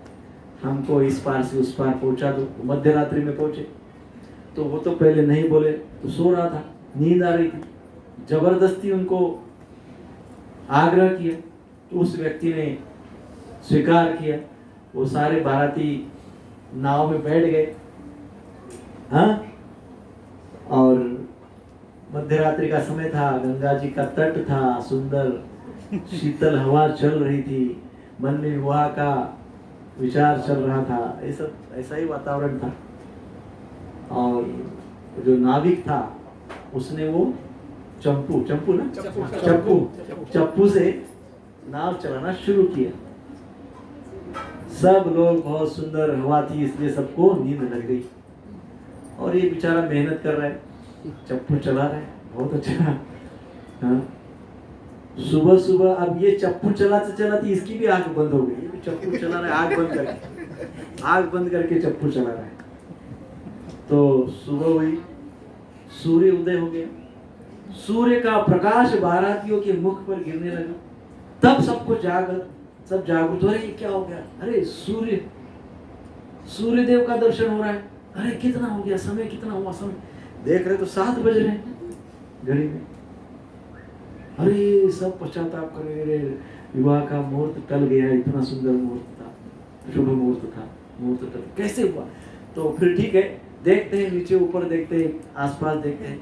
[SPEAKER 10] हमको इस पार से उस पार पहुंचा दो। मध्य रात्रि में पहुंचे। तो वो तो पहले नहीं बोले, तो सो रहा था, नींद आ रही थी, जबरदस्ती उनको आग्रह किया। तो उस व्यक्ति ने स्वीकार किया। वो सारे बाराती नाव में बैठ गए, हाँ, और मध्य रात्रि का समय था, गंगा जी का तट था, सुंदर शीतल हवा चल रही थी, मन में विवाह का विचार चल रहा था, ऐसा ही वातावरण था। और जो नाविक था उसने वो चप्पू से नाव चलाना शुरू किया। सब लोग, बहुत सुंदर हवा थी इसलिए सबको नींद लग गई। और ये बेचारा मेहनत कर रहा है, चप्पू चला रहा है, बहुत अच्छा। हाँ, सुबह सुबह अब ये चप्पू चलाते चलाते इसकी भी आंख बंद हो गई। ये भी चप्पू चला रहा है, आंख बंद करके चप्पू चला रहा है। तो सुबह हुई, सूर्य उदय हो गया, सूर्य का प्रकाश बारातियों के मुख पर गिरने लगा। तब सबको सब जागरूक हो रहे, क्या हो गया? अरे सूर्य देव का दर्शन हो रहा है। अरे कितना हो गया, समय कितना हुआ? समय देख रहे तो 7 बज रहे घड़ी में। अरे सब पश्चाताप कर रहे, विवाह का मुहूर्त टल गया, इतना सुंदर मुहूर्त था, शुभ मुहूर्त था, मुहूर्त टल कैसे हुआ? तो फिर ठीक है, देखते हैं नीचे ऊपर, देखते हैं आसपास, देखते हैं।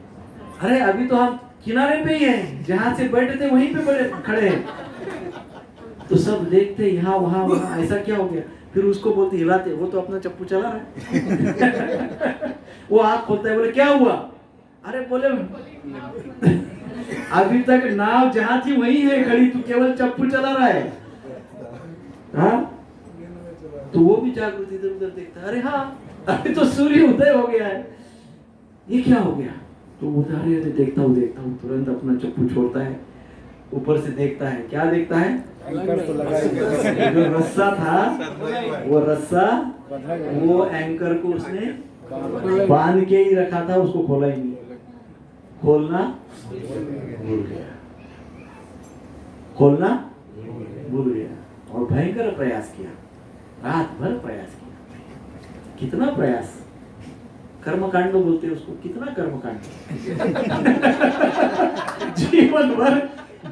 [SPEAKER 10] अरे अभी तो हम किनारे पे ही हैं, जहां से बैठे थे वहीं पे खड़े हैं। तो सब देखते यहाँ वहां, ऐसा क्या हो गया? फिर उसको बोलते, हिलाते, वो तो अपना चप्पू चला रहा है। वो आँख खोलता है, बोले क्या हुआ? अरे बोले अभी तक नाव जहां थी वहीं है खड़ी, तू केवल चप्पू चला रहा है। हाँ, तो वो भी जागृत इधर उधर देखता है। अरे हाँ, अभी तो सूर्य उदय हो गया है, ये क्या हो गया? तो उधर देखता हूँ तुरंत अपना चप्पू छोड़ता है, ऊपर से देखता है। क्या देखता है? जो रस्सा था, वो रस्सा, वो एंकर को उसने बांध के ही रखा था, उसको खोला ही नहीं। खोलना भूल गया और भयंकर प्रयास किया, रात भर प्रयास किया। कितना प्रयास, कर्मकांड बोलते हैं उसको, कितना कर्मकांड।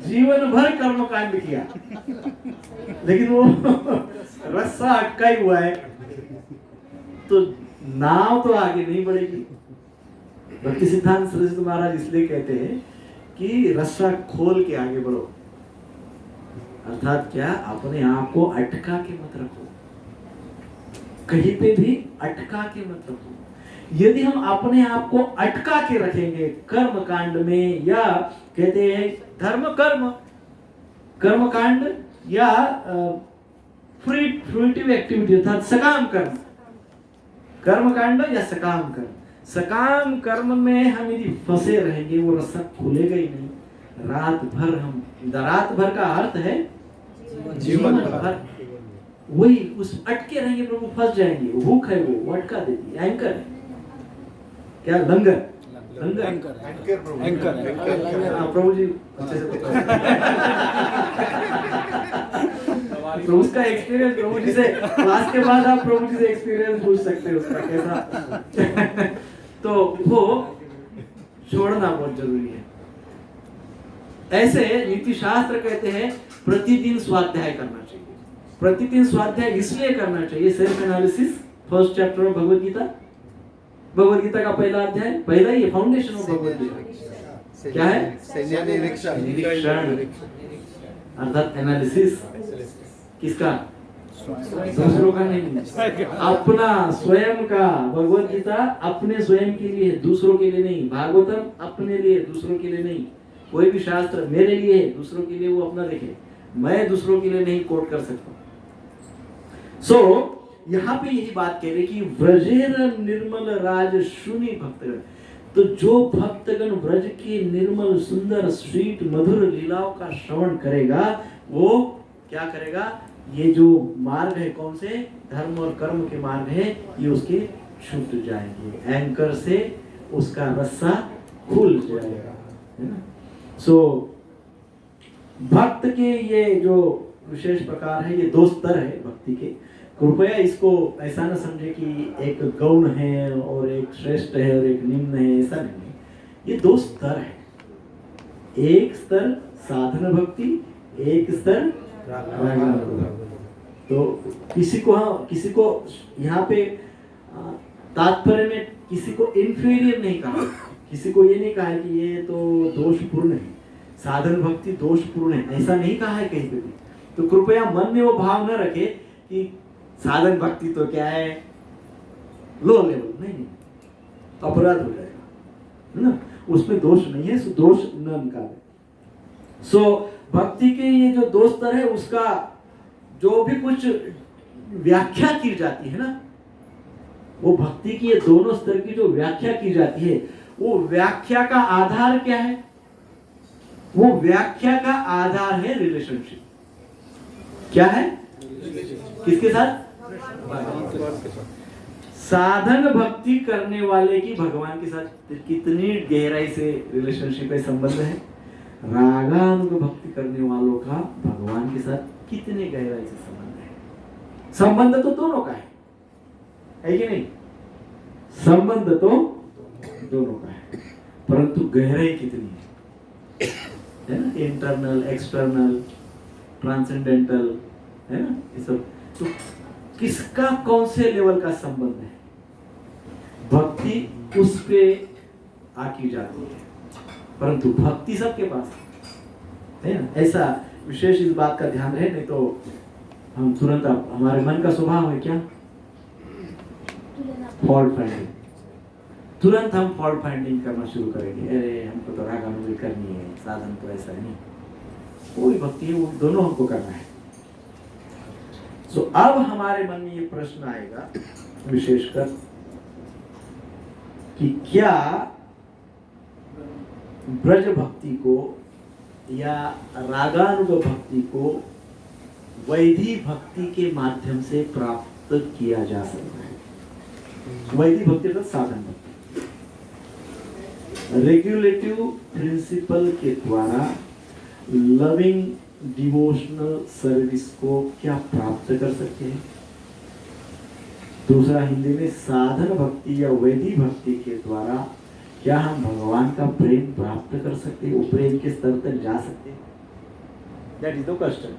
[SPEAKER 10] जीवन भर कर्मकांड किया, लेकिन वो रस्सा अटका ही हुआ है, तो नाव तो आगे नहीं बढ़ेगी। भक्ति सिद्धांत सरस्वती महाराज इसलिए कहते हैं कि रस्सा खोल के आगे बढ़ो, अर्थात क्या, अपने आप को अटका के मत रखो, कहीं पे भी अटका के मत रखो। यदि हम अपने आप को अटका के रखेंगे कर्म कांड में, या कहते हैं कर्म कांड या फ्रूटिव एक्टिविटी, अर्थात सकाम कर्म कांड या सकाम कर्म। सकाम कर्म में हम यदि फंसे रहेंगे, वो रस्सा खुलेगा ही नहीं। रात भर का अर्थ है जीवन भर। वही उस अटके रहेंगे, प्रभु फंस जाएंगे। हुक है, वो अटका देती है, एंकर है। क्या? लंगर प्रभु जी अच्छे से तो उसका एक्सपीरियंस प्रभु जी से, क्लास के बाद आप प्रभु जी से एक्सपीरियंस पूछ सकते हैं उसका कैसा। तो वो छोड़ना बहुत जरूरी है। ऐसे नीति शास्त्र कहते हैं प्रतिदिन स्वाध्याय करना चाहिए। प्रतिदिन स्वाध्याय इसलिए करना चाहिए, self analysis, first chapter of Bhagavad Gita का पहला अध्याय, पहला ही फाउंडेशन ऑफ भगवद गीता क्या है? निरीक्षण, अर्थात एनालिसिस। किसका? दूसरों का नहीं, अपना स्वयं का। भगवद गीता अपने स्वयं के लिए है, दूसरों के लिए नहीं। भागवतम अपने लिए, दूसरों के लिए नहीं। कोई भी शास्त्र मेरे लिए है, दूसरों के लिए वो अपना देखे। मैं दूसरों के लिए नहीं कोट कर सकता। यहाँ पे यही बात कह रहे कि व्रजेर निर्मल राज शुनि भक्तगण, तो जो भक्तगण व्रज की निर्मल सुंदर स्वीट मधुर लीलाओं का श्रवण करेगा वो क्या करेगा, ये जो मार्ग है कौन से धर्म और कर्म के मार्ग है ये उसके छूट जाएंगे, एंकर से उसका रस्सा खुल जाएगा, है ना। भक्त के ये जो विशेष प्रकार है, ये 2 स्तर है भक्ति के। कृपया इसको ऐसा न समझे कि एक गौण है और एक श्रेष्ठ है और एक निम्न है, ऐसा नहीं है। ये 2 स्तर है, एक स्तर साधन भक्ति, एक स्तर रागानुगा। तो किसी को यहाँ पे तात्पर्य में किसी को इंफीरियर नहीं कहा, किसी को ये नहीं कहा है कि ये तो दोषपूर्ण है, साधन भक्ति दोषपूर्ण है, ऐसा नहीं कहा है कहीं पे भी। तो कृपया मन में वो भाव न रखे कि साधन भक्ति तो क्या है लो लेवल, नहीं, अपराध हो जाएगा, है ना, उसमें दोष नहीं है, दोष न निकाले। भक्ति के ये जो 2 स्तर है उसका जो भी कुछ व्याख्या की जाती है ना, वो भक्ति की ये दोनों स्तर की जो व्याख्या की जाती है, वो व्याख्या का आधार क्या है, वो व्याख्या का आधार है रिलेशनशिप। क्या है, किसके साथ, साधन भक्ति करने वाले की भगवान के साथ कितनी गहराई से रिलेशनशिप है, संबंध है। रागानुग भक्ति करने वालों का भगवान के साथ कितने गहराई से संबंध है। संबंध तो दोनों का है कि नहीं, संबंध तो दोनों का है, परंतु गहराई कितनी है ना, इंटरनल एक्सटर्नल ट्रांसेंडेंटल, है ना, ये सब। तो किसका कौन से लेवल का संबंध है, भक्ति उस पे आकी जाती है, परंतु भक्ति सबके पास है ना। ऐसा विशेष इस बात का ध्यान रहे, नहीं तो हम तुरंत हमारे मन का स्वभाव है क्या, फॉल्ट फाइंडिंग, तुरंत हम फॉल्ट फाइंडिंग करना शुरू करेंगे, अरे हमको तो रागानुगा करनी है, साधन तो ऐसा नहीं, कोई भक्ति है वो दोनों हमको करना है। अब हमारे मन में ये प्रश्न आएगा विशेषकर कि क्या ब्रज भक्ति को या रागानुग भक्ति को वैधि भक्ति के माध्यम से प्राप्त किया जा सकता है। वैधि भक्ति का साधन भक्ति रेगुलेटिव प्रिंसिपल के द्वारा लविंग डिवोशनल सर्विस को क्या प्राप्त कर सकते हैं। दूसरा हिंदी में साधन भक्ति या वैधि भक्ति के द्वारा क्या हम भगवान का प्रेम प्राप्त कर सकते हैं, वो प्रेम के स्तर तक जा सकते हैं। दैट इज द क्वेश्चन,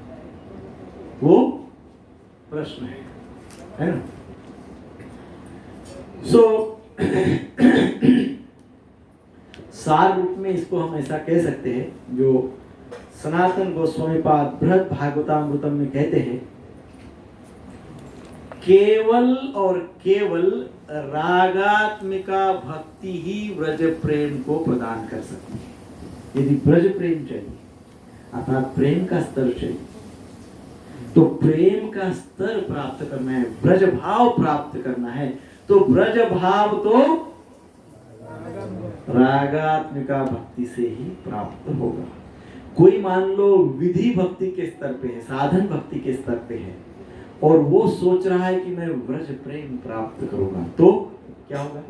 [SPEAKER 10] वो प्रश्न है ना। सार रूप में इसको हम ऐसा कह सकते हैं, जो सनातन गोस्वामी पाद बृहद भागवतामृतम में कहते हैं, केवल और केवल रागात्मिका भक्ति ही व्रज प्रेम को प्रदान कर सकती है। यदि ब्रज प्रेम चाहिए अर्थात प्रेम का स्तर चाहिए, तो प्रेम का स्तर प्राप्त करना है, ब्रज भाव प्राप्त करना है, तो ब्रज भाव तो रागात्मिका भक्ति से ही प्राप्त होगा। कोई मान लो विधि भक्ति के स्तर पे है, साधन भक्ति के स्तर पे है, और वो सोच रहा है कि मैं व्रज प्रेम प्राप्त करूंगा, तो क्या होगा,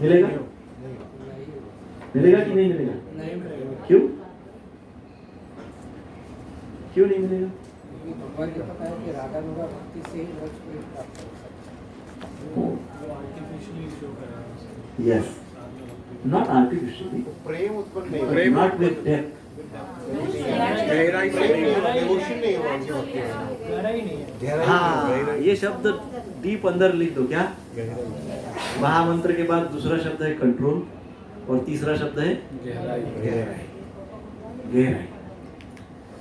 [SPEAKER 10] मिलेगा, मिलेगा कि नहीं मिलेगा? नहीं मिलेगा। क्यों क्यों नहीं मिलेगा?
[SPEAKER 5] भगवान ने बताया कि रागानुगा भक्ति से ही व्रज प्रेम प्राप्त हो सकता है।
[SPEAKER 10] यस, नॉट आर्टिफिशियली,
[SPEAKER 3] प्रेम उत्पन्न नहीं,
[SPEAKER 10] प्रेम नॉट विद डेप्थ,
[SPEAKER 3] गहराई से डिवोशन नहीं हुआ उनकी भक्ति में,
[SPEAKER 5] गहराई नहीं है।
[SPEAKER 10] हाँ, ये शब्द डीप अंदर लिख दो। क्या महामंत्र के बाद दूसरा शब्द है कंट्रोल और तीसरा शब्द है गहराई। गहराई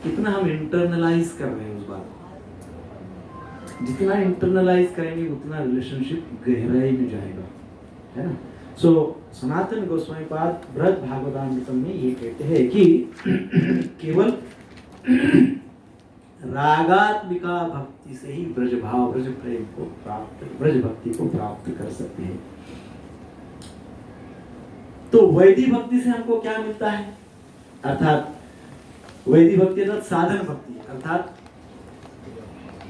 [SPEAKER 10] कितना हम इंटरनलाइज कर रहे हैं उस बात को, जितना इंटरनलाइज करेंगे उतना रिलेशनशिप गहराई में जाएगा, है ना। सनातन गोस्वामी पाद बृहद भागवतामृतम में ये कहते हैं कि केवल रागात्मिका भक्ति से ही ब्रज भाव, ब्रज प्रेम को प्राप्त, ब्रज भक्ति को प्राप्त कर सकते हैं। तो वैदिक भक्ति से हमको क्या मिलता है? अर्थात वैदिक भक्ति अर्थात साधन भक्ति, अर्थात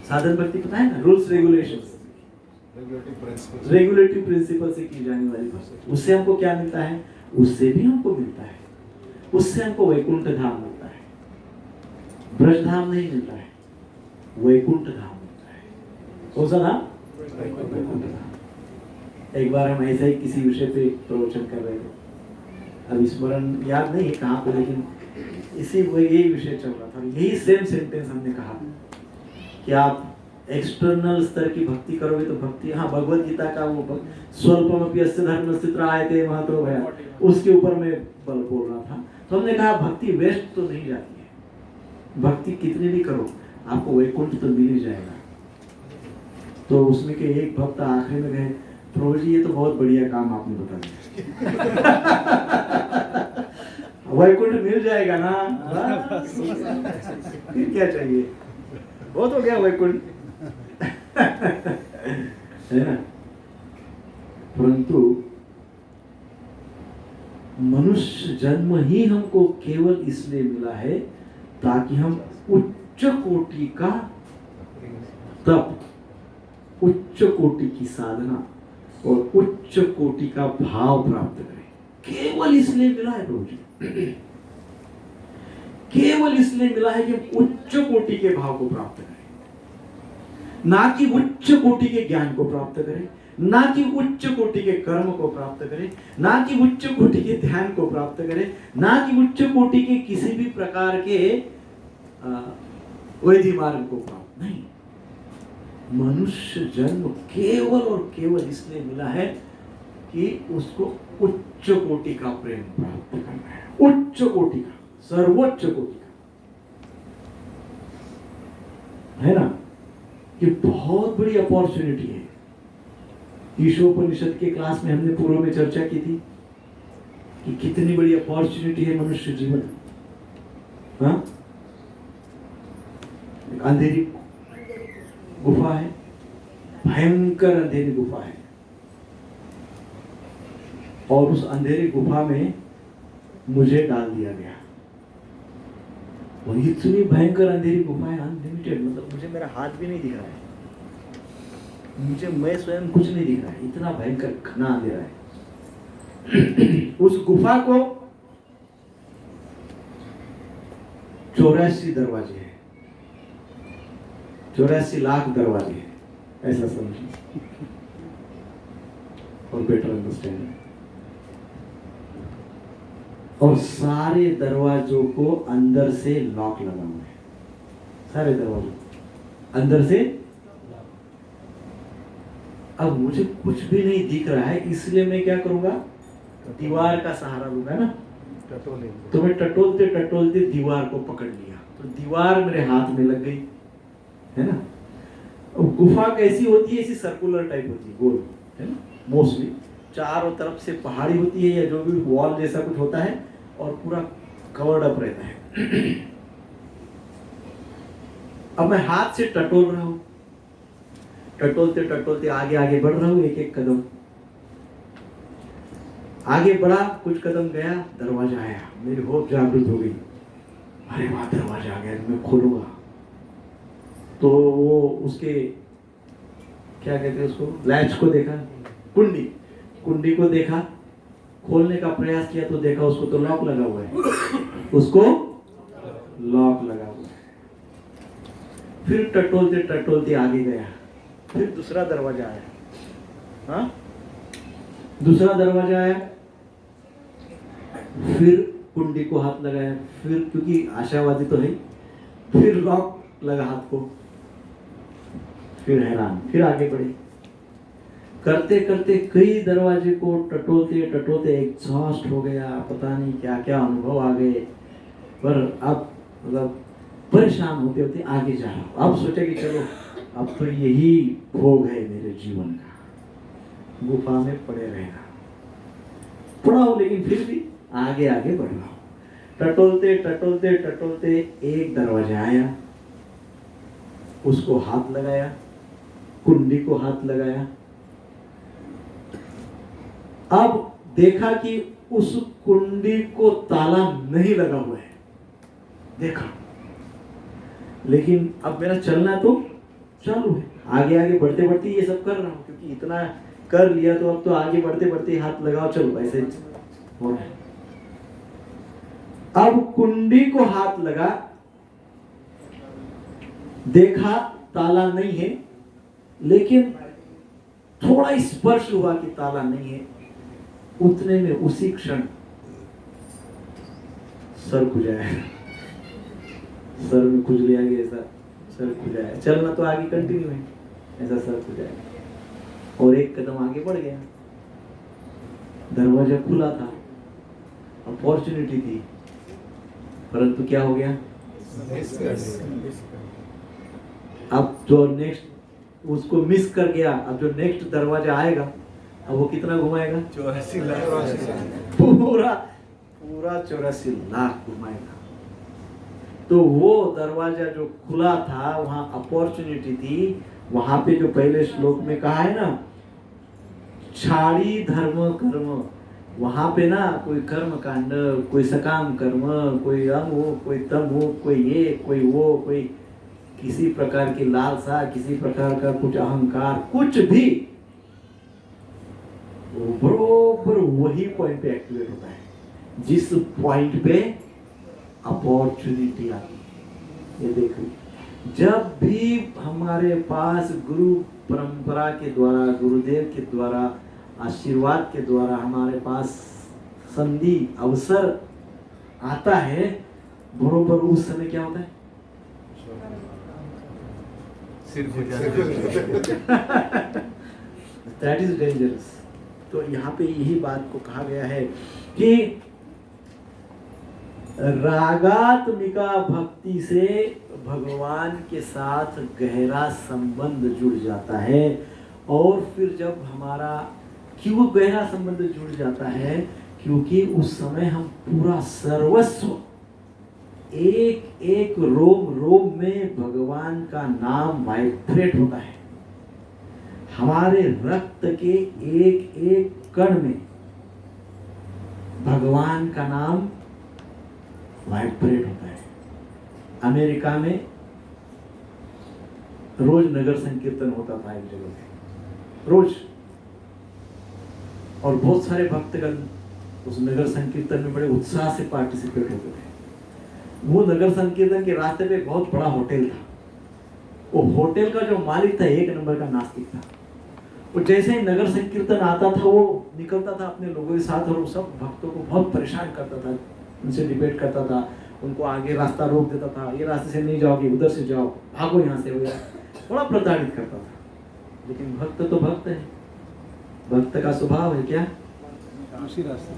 [SPEAKER 10] साधन भक्ति पता है ना, रूल्स रेगुलेशंस, रेगुलेटिव प्रिंसिपल से की जाने वाली भक्ति। उससे हमको क्या मिलता है? उससे भी हमको मिलता है, उससे हमको वैकुंठ धाम मिलता है। ब्रज धाम नहीं मिलता है, वैकुंठ धाम मिलता है। कौन सा धाम? वैकुंठ धाम। एक बार हम ऐसे ही किसी विषय पे प्रवचन कर रहे थे, अब स्मरण याद नहीं है कहाँ पे, लेकिन इसी यही विषय चल रहा था। यही सेम सेंटेंस हमने कहा कि आप एक्सटर्नल स्तर की भक्ति करोगे तो भक्ति, हाँ भगवत गीता का वो स्वल्पमपि अस्य धर्मस्य त्रायते महतो भया, उसके ऊपर मैं बल बोल रहा था। तो हमने कहा भक्ति वेस्ट तो नहीं जाती है, भक्ति कितनी भी करो आपको वैकुंठ तो मिल ही जाएगा। तो उसमें के एक भक्त आखिर में गए, प्रभु जी ये तो बहुत बढ़िया काम आपने बता दिया वैकुंठ मिल जाएगा ना, फिर क्या चाहिए, बहुत हो गया वैकुंठ है ना। परंतु मनुष्य जन्म ही हमको केवल इसलिए मिला है ताकि हम उच्च कोटि का तप, उच्च कोटि की साधना और उच्च कोटि का भाव प्राप्त करें। केवल इसलिए मिला है प्रभु जी, केवल इसलिए मिला है कि हम उच्च कोटि के भाव को प्राप्त करें, ना कि उच्च कोटि के ज्ञान को प्राप्त करें, ना कि उच्च कोटि के कर्म को प्राप्त करें, ना कि उच्च कोटि के ध्यान को प्राप्त करें, ना कि उच्च कोटि के किसी भी प्रकार के वैदिक मार्ग को प्राप्त नहीं। मनुष्य जन्म केवल और केवल इसलिए मिला है कि उसको उच्च कोटि का प्रेम प्राप्त करना है, उच्च कोटि का, सर्वोच्च कोटि का, है ना। ये बहुत बड़ी अपॉर्चुनिटी है। ईशोपनिषद के क्लास में हमने पूर्व में चर्चा की थी कि कितनी बड़ी अपॉर्चुनिटी है मनुष्य जीवन। हाँ, एक अंधेरी गुफा है, भयंकर अंधेरी गुफा है, और उस अंधेरी गुफा में मुझे डाल दिया गया। और इतनी भयंकर अंधेरी गुफा है, अनलिमिटेड, मतलब मुझे मेरा हाथ भी नहीं दिख रहा है, मुझे मैं स्वयं कुछ नहीं दिख रहा है, इतना भयंकर घना अंधेरा है। उस गुफा को 84 दरवाजे हैं, 84 लाख दरवाजे हैं, ऐसा समझिए और बेटर अंडरस्टैंड। और सारे दरवाजों को अंदर से लॉक लगा हुआ है, सारे दरवाजों अंदर से। अब मुझे कुछ भी नहीं दिख रहा है, इसलिए मैं क्या करूंगा, दीवार का सहारा लूंगा ना। तो मैं टटोलते टटोलते दीवार को पकड़ लिया, तो दीवार मेरे हाथ में लग गई, है ना। गुफा कैसी होती है, ऐसी सर्कुलर टाइप होती है, गोल, है ना। मोस्टली चारों तरफ से पहाड़ी होती है या जो भी वॉल जैसा कुछ होता है, और पूरा कवर्ड अप रहता है। अब मैं हाथ से टटोल रहा हूं, टटोलते टटोलते आगे आगे बढ़ रहा हूं, एक एक कदम आगे बढ़ा, कुछ कदम गया, दरवाजा आया, मेरी होप जागृत हो गई, अरे वाह दरवाजा आ गया, मैं खोलूंगा। तो वो उसके क्या कहते हैं उसको, लैच को देखा, कुंडी को देखा, खोलने का प्रयास किया तो देखा उसको तो लॉक लगा हुआ है, उसको लॉक लगा हुआ है। फिर टटोलते टटोलते आगे गया, फिर दूसरा दरवाजा आया, हाँ दूसरा दरवाजा आया, फिर कुंडी को हाथ लगाया, फिर क्योंकि आशावादी तो है, फिर लॉक लगा हाथ को, फिर हैरान, फिर आगे बढ़े, करते करते कई दरवाजे को टटोलते टटोलते एग्जॉस्ट हो गया, पता नहीं क्या क्या अनुभव आ गए, पर अब मतलब परेशान होते होते आगे जा रहा हूं। अब सोचा कि चलो अब तो यही भोग है मेरे जीवन का, गुफा में पड़े रहना, पड़ा हूं लेकिन फिर भी आगे आगे बढ़ रहा हूं। टटोलते टटोलते टटोलते एक दरवाजा आया,
[SPEAKER 1] उसको हाथ लगाया, कुंडी को हाथ लगाया। अब देखा कि उस कुंडी को ताला नहीं लगा हुआ है, देखा, लेकिन अब मेरा चलना तो चालू है, आगे आगे बढ़ते बढ़ते ये सब कर रहा हूं, क्योंकि इतना कर लिया तो अब तो आगे बढ़ते बढ़ते हाथ लगाओ, चलो ऐसे हो रहा है। अब कुंडी को हाथ लगा, देखा ताला नहीं है, लेकिन थोड़ा स्पर्श हुआ कि ताला नहीं है। उतने में उसी क्षण सर खुजाया, सर में खुजली आ गई, ऐसा सर खुजाया। चलना तो आगे कंटिन्यू है, ऐसा सर खुजाया और एक कदम आगे बढ़ गया। दरवाजा खुला था, अपॉर्चुनिटी थी, परंतु क्या हो गया, अब जो नेक्स्ट उसको मिस कर गया। अब जो नेक्स्ट दरवाजा आएगा, अब वो कितना घुमाएगा,
[SPEAKER 6] 84 लाख,
[SPEAKER 1] पूरा 84 लाख घुमाएगा। तो वो दरवाजा जो खुला था, वहां अपॉर्चुनिटी थी। वहां पे जो पहले श्लोक में कहा है ना, छाड़ी धर्म कर्म, वहां पे ना कोई कर्म कांड, कोई सकाम कर्म, कोई अम हो, कोई तम हो, कोई ये कोई वो, कोई किसी प्रकार की लालसा, किसी प्रकार का कुछ अहंकार, कुछ भी, बरोबर वही पॉइंट पे एक्टिवेट होता है जिस पॉइंट पे अपॉर्चुनिटी आती है। ये देखो, जब भी हमारे पास गुरु परंपरा के द्वारा, गुरुदेव के द्वारा, आशीर्वाद के द्वारा हमारे पास संधि अवसर आता है, बरोबर उस समय क्या होता है, दैट इज डेंजरस। तो यहाँ पे यही बात को कहा गया है कि रागात्मिका भक्ति से भगवान के साथ गहरा संबंध जुड़ जाता है। और फिर जब हमारा क्यों गहरा संबंध जुड़ जाता है, क्योंकि उस समय हम पूरा सर्वस्व, एक एक रोम रोम में भगवान का नाम वाइब्रेट होता है। हमारे रक्त के एक एक कण में भगवान का नाम वाइब्रेट होता है। अमेरिका में रोज नगर संकीर्तन होता था एक जगह पे, रोज, और बहुत सारे भक्तगण उस नगर संकीर्तन में बड़े उत्साह से पार्टिसिपेट होते थे। वो नगर संकीर्तन के रास्ते पे बहुत बड़ा होटल था। वो होटल का जो मालिक था, एक नंबर का नास्तिक था। वो जैसे ही नगर संकीर्तन आता था, वो निकलता था अपने लोगों के साथ और वो सब भक्तों को बहुत परेशान करता था, उनसे डिबेट करता था, उनको आगे रास्ता रोक देता था, ये रास्ते से नहीं जाओगे, उधर से जाओ, भागो यहाँ से, वगैरह बड़ा प्रताड़ित करता था। लेकिन भक्त तो भक्त है, भक्त का स्वभाव है क्या,
[SPEAKER 6] उसी रास्ते,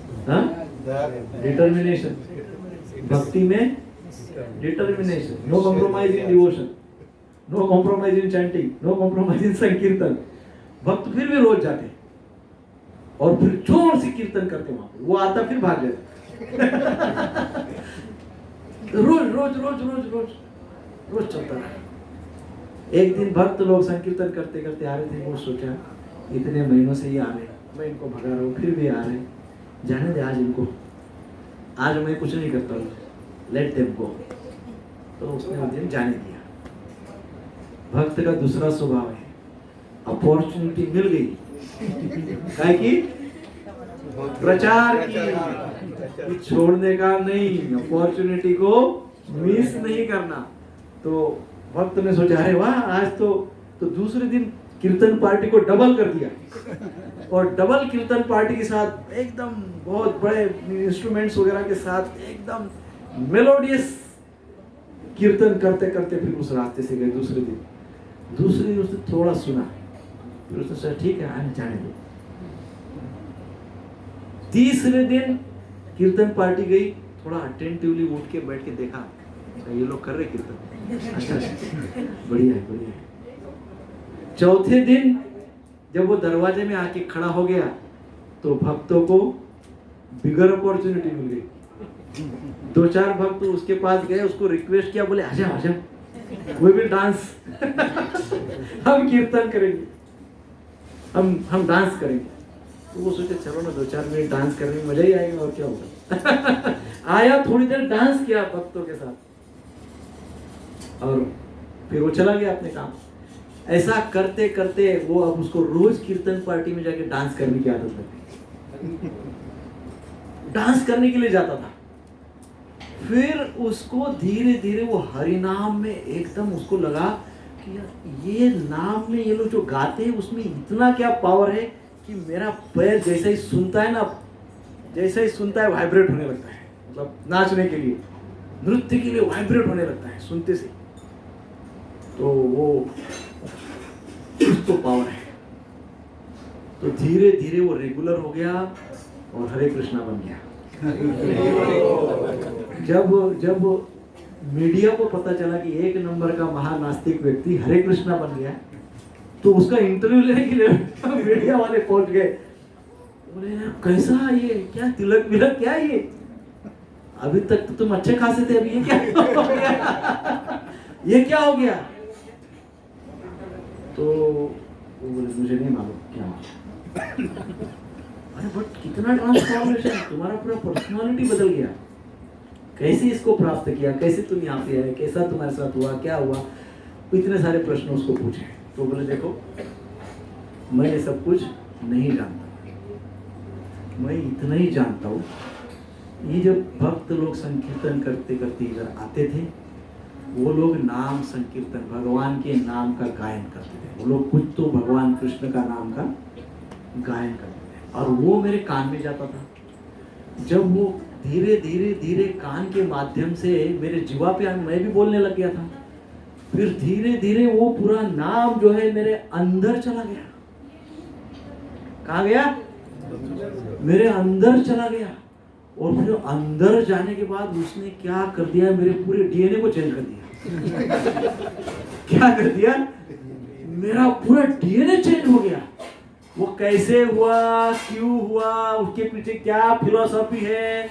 [SPEAKER 1] डिटर्मिनेशन। भक्ति में determination, no compromise in devotion, no compromise in chanting, no compromise in संकीर्तन। भक्त फिर भी रोज जाते और फिर जोर से कीर्तन करते, वहां पे वो आता फिर भाग जाता। रोज रोज रोज रोज रोज रोज चलता रहा। एक दिन भक्त लोग संकीर्तन करते करते आ रहे थे, वो सोचा इतने महीनों से ये आ रहे, मैं इनको भगा रहा हूँ, फिर भी आ रहे, जाने दे आज इनको, आज मैं कुछ नहीं करता हूँ, लेट देम गो। तो उसने उस दिन जाने दिया। भक्त का दूसरा स्वभाव है, अपॉर्चुनिटी मिल गई, क्या की प्रचार की, छोड़ने का नहीं, अपॉर्चुनिटी को मिस नहीं करना। तो भक्त ने सोचा, अरे वाह, आज तो दूसरे दिन कीर्तन पार्टी को डबल कर दिया, और डबल कीर्तन पार्टी के साथ एकदम बहुत बड़े इंस्ट्रूमेंट्स वगैरह के साथ एकदम मेलोडियस कीर्तन करते करते फिर उस रास्ते से गए। दूसरे दिन उसने थोड़ा सुना, फिर उसने सोचा ठीक है आने जाने दो। तीसरे दिन कीर्तन पार्टी गई, थोड़ा अटेंटिवली उठ के बैठ के देखा, ये लोग कर रहे कीर्तन, अच्छा बढ़िया है बढ़िया है। चौथे दिन जब वो दरवाजे में आके खड़ा हो गया, तो भक्तों को बिगर अपॉर्चुनिटी मिल गई। 2-4 भक्त उसके पास गए, उसको रिक्वेस्ट किया, बोले आजा आजा,
[SPEAKER 10] वी विल डांस। हम कीर्तन करेंगे, हम डांस करेंगे। तो वो सोचे चलो ना 2-4 मिनट डांस करने में मजा ही आएगा और क्या होगा। आया, थोड़ी देर डांस किया भक्तों के साथ और फिर वो चला गया अपने काम। ऐसा करते करते वो अब उसको रोज कीर्तन पार्टी में जाके डांस करने की आदत लगी। डांस करने के लिए जाता था। फिर उसको धीरे धीरे वो हरि नाम में एकदम उसको लगा कि यार ये नाम में ये लोग जो गाते हैं उसमें इतना क्या पावर है कि मेरा पैर जैसे ही सुनता है ना, जैसे ही सुनता है वाइब्रेट होने लगता है। मतलब नाचने के लिए, नृत्य के लिए वाइब्रेट होने लगता है सुनते से। तो वो उसको पावर है। तो धीरे धीरे वो रेगुलर हो गया और हरे कृष्णा बन गया। जब मीडिया को पता चला कि 1 नंबर का महानास्तिक व्यक्ति हरे कृष्णा बन गया, तो उसका इंटरव्यू लेने के लिए मीडिया वाले पहुंच गए। बोले कैसा, ये क्या तिलक विलक क्या ये, अभी तक तो तुम अच्छे खासे थे, अभी ये क्या हो गया? ये क्या हो गया? तो वो बोले मुझे नहीं मालूम क्या मालूम। अरे बट कितना ट्रांसफॉर्मेशन, तुम्हारा पूरा पर्सनालिटी बदल गया। कैसे इसको प्राप्त किया, कैसे तुम यहाँ पे आए, कैसा तुम्हारे साथ हुआ, क्या हुआ? इतने सारे प्रश्न उसको पूछे। तो बोले देखो मैं ये सब कुछ नहीं जानता, मैं इतना ही जानता हूँ, ये जब भक्त लोग संकीर्तन करते करते इधर आते थे, वो लोग नाम संकीर्तन भगवान के नाम का गायन करते थे। वो लोग कुछ तो भगवान कृष्ण का नाम का गायन करते थे और वो मेरे कान में जाता था। जब वो धीरे धीरे धीरे कान के माध्यम से मेरे जीवा पे मैं भी बोलने लग गया था। फिर धीरे धीरे वो पूरा नाम जो है मेरे अंदर चला गया। कहाँ गया? मेरे अंदर चला गया। और फिर अंदर जाने के बाद उसने क्या कर दिया, मेरे पूरे डीएनए को चेंज कर दिया। क्या कर दिया? मेरा पूरा डीएनए चेंज हो गया। वो कैसे हुआ, क्यों हुआ, उसके पीछे क्या फिलॉसफी है,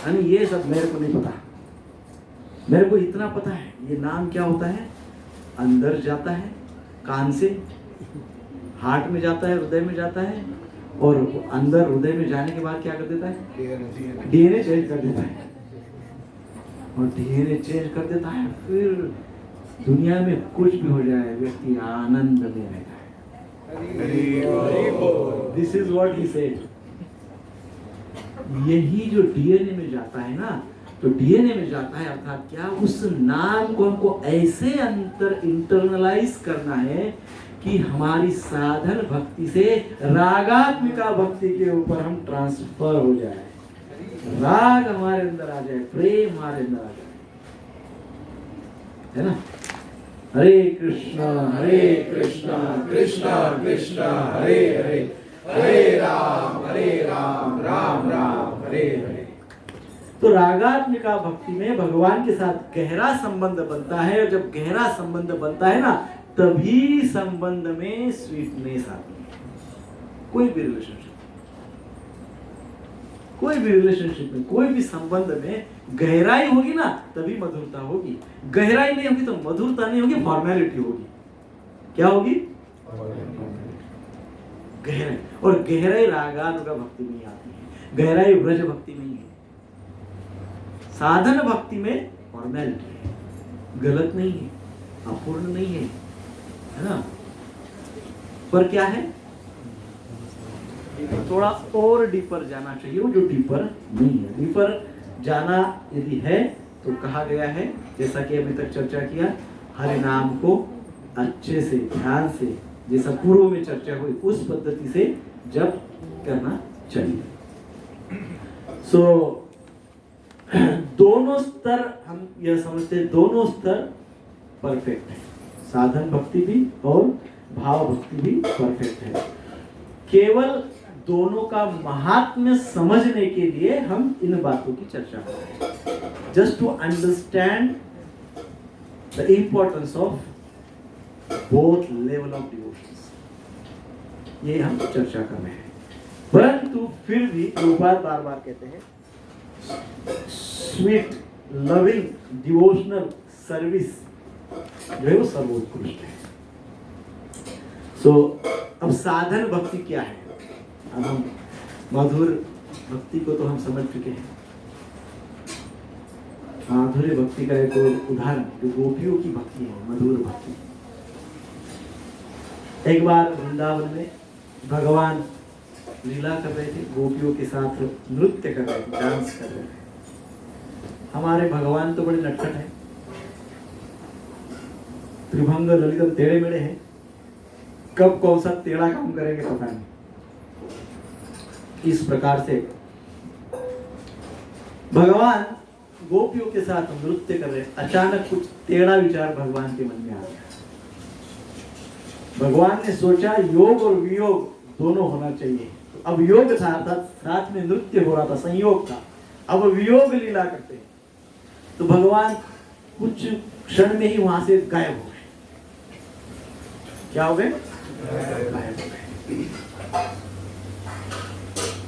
[SPEAKER 10] ये सब मेरे को नहीं पता। मेरे को इतना पता है ये नाम क्या होता है, अंदर जाता है कान से, हार्ट में जाता है, हृदय में जाता है, और अंदर हृदय में जाने के बाद क्या कर देता है? डीएनए चेंज कर देता है। और डीएनए चेंज कर देता है, फिर दुनिया में कुछ भी हो जाए व्यक्ति आनंद में रहता है। This is what he said. यही जो डीएनए में जाता है ना, तो डीएनए में जाता है अर्थात क्या, उस नाम को हमको ऐसे इंटरनलाइज करना है कि हमारी साधन भक्ति से रागात्मिका भक्ति के ऊपर हम ट्रांसफर हो जाए, राग हमारे अंदर आ जाए, प्रेम हमारे अंदर आ जाए, है ना? हरे कृष्णा कृष्णा कृष्णा हरे हरे, हरे राम राम राम हरे हरे। तो रागात्मिका भक्ति में भगवान के साथ गहरा संबंध बनता है, और जब गहरा संबंध बनता है ना, तभी संबंध में स्वीटनेस आती है। कोई भी रिलेशनशिप में, कोई भी संबंध में गहराई होगी ना, तभी मधुरता होगी। गहराई नहीं होगी तो मधुरता नहीं होगी, फॉर्मेलिटी होगी। क्या होगी? गहराई। और गहराई रागानुगा भक्ति में आती है, गहराई ब्रज भक्ति में ही है। साधन भक्ति में फॉर्मेलिटी है, गलत नहीं है, अपूर्ण नहीं है, है ना? पर क्या है, थोड़ा और डीपर जाना चाहिए। वो जो डीपर नहीं है, डीपर जाना यदि है तो कहा गया है, जैसा कि अभी तक चर्चा किया, हरि नाम को अच्छे से ध्यान से, जैसा पूर्व में चर्चा हुई उस पद्धति से जप करना चाहिए। सो दोनों स्तर हम यह समझते हैं, दोनों स्तर परफेक्ट है, साधन भक्ति भी और भाव भक्ति भी परफेक्ट है। केवल दोनों का महात्म्य समझने के लिए हम इन बातों की चर्चा कर रहे हैं, just to understand the importance of both level of devotions, ये हम चर्चा कर रहे हैं। परंतु फिर भी बार बार कहते हैं, स्वीट लविंग डिवोशनल सर्विस
[SPEAKER 1] जो है वो सर्वोत्कृष्ट है। सो अब साधन भक्ति क्या है? अब हम मधुर भक्ति को तो हम समझ चुके हैं। माधुर्य भक्ति का एक उदाहरण जो गोपियों की भक्ति है, मधुर भक्ति। एक बार वृंदावन में भगवान लीला कर रहे थे, गोपियों के साथ नृत्य कर रहे थे, डांस कर रहे थे। हमारे भगवान तो बड़े नटखट हैं, त्रिभंग ललितम टेढ़े मेढ़े हैं, कब कौन सा टेढ़ा काम करेंगे पता नहीं। इस प्रकार से भगवान गोपियों के साथ नृत्य कर रहे, अचानक कुछ टेढ़ा विचार भगवान के मन में आ गया। भगवान ने सोचा योग और वियोग दोनों होना चाहिए। तो अब योग था, साथ में नृत्य हो रहा था, संयोग था। अब वियोग लीला करते हैं तो भगवान कुछ क्षण में ही वहां से गायब हो गए। क्या हो गए? गायब हो गए।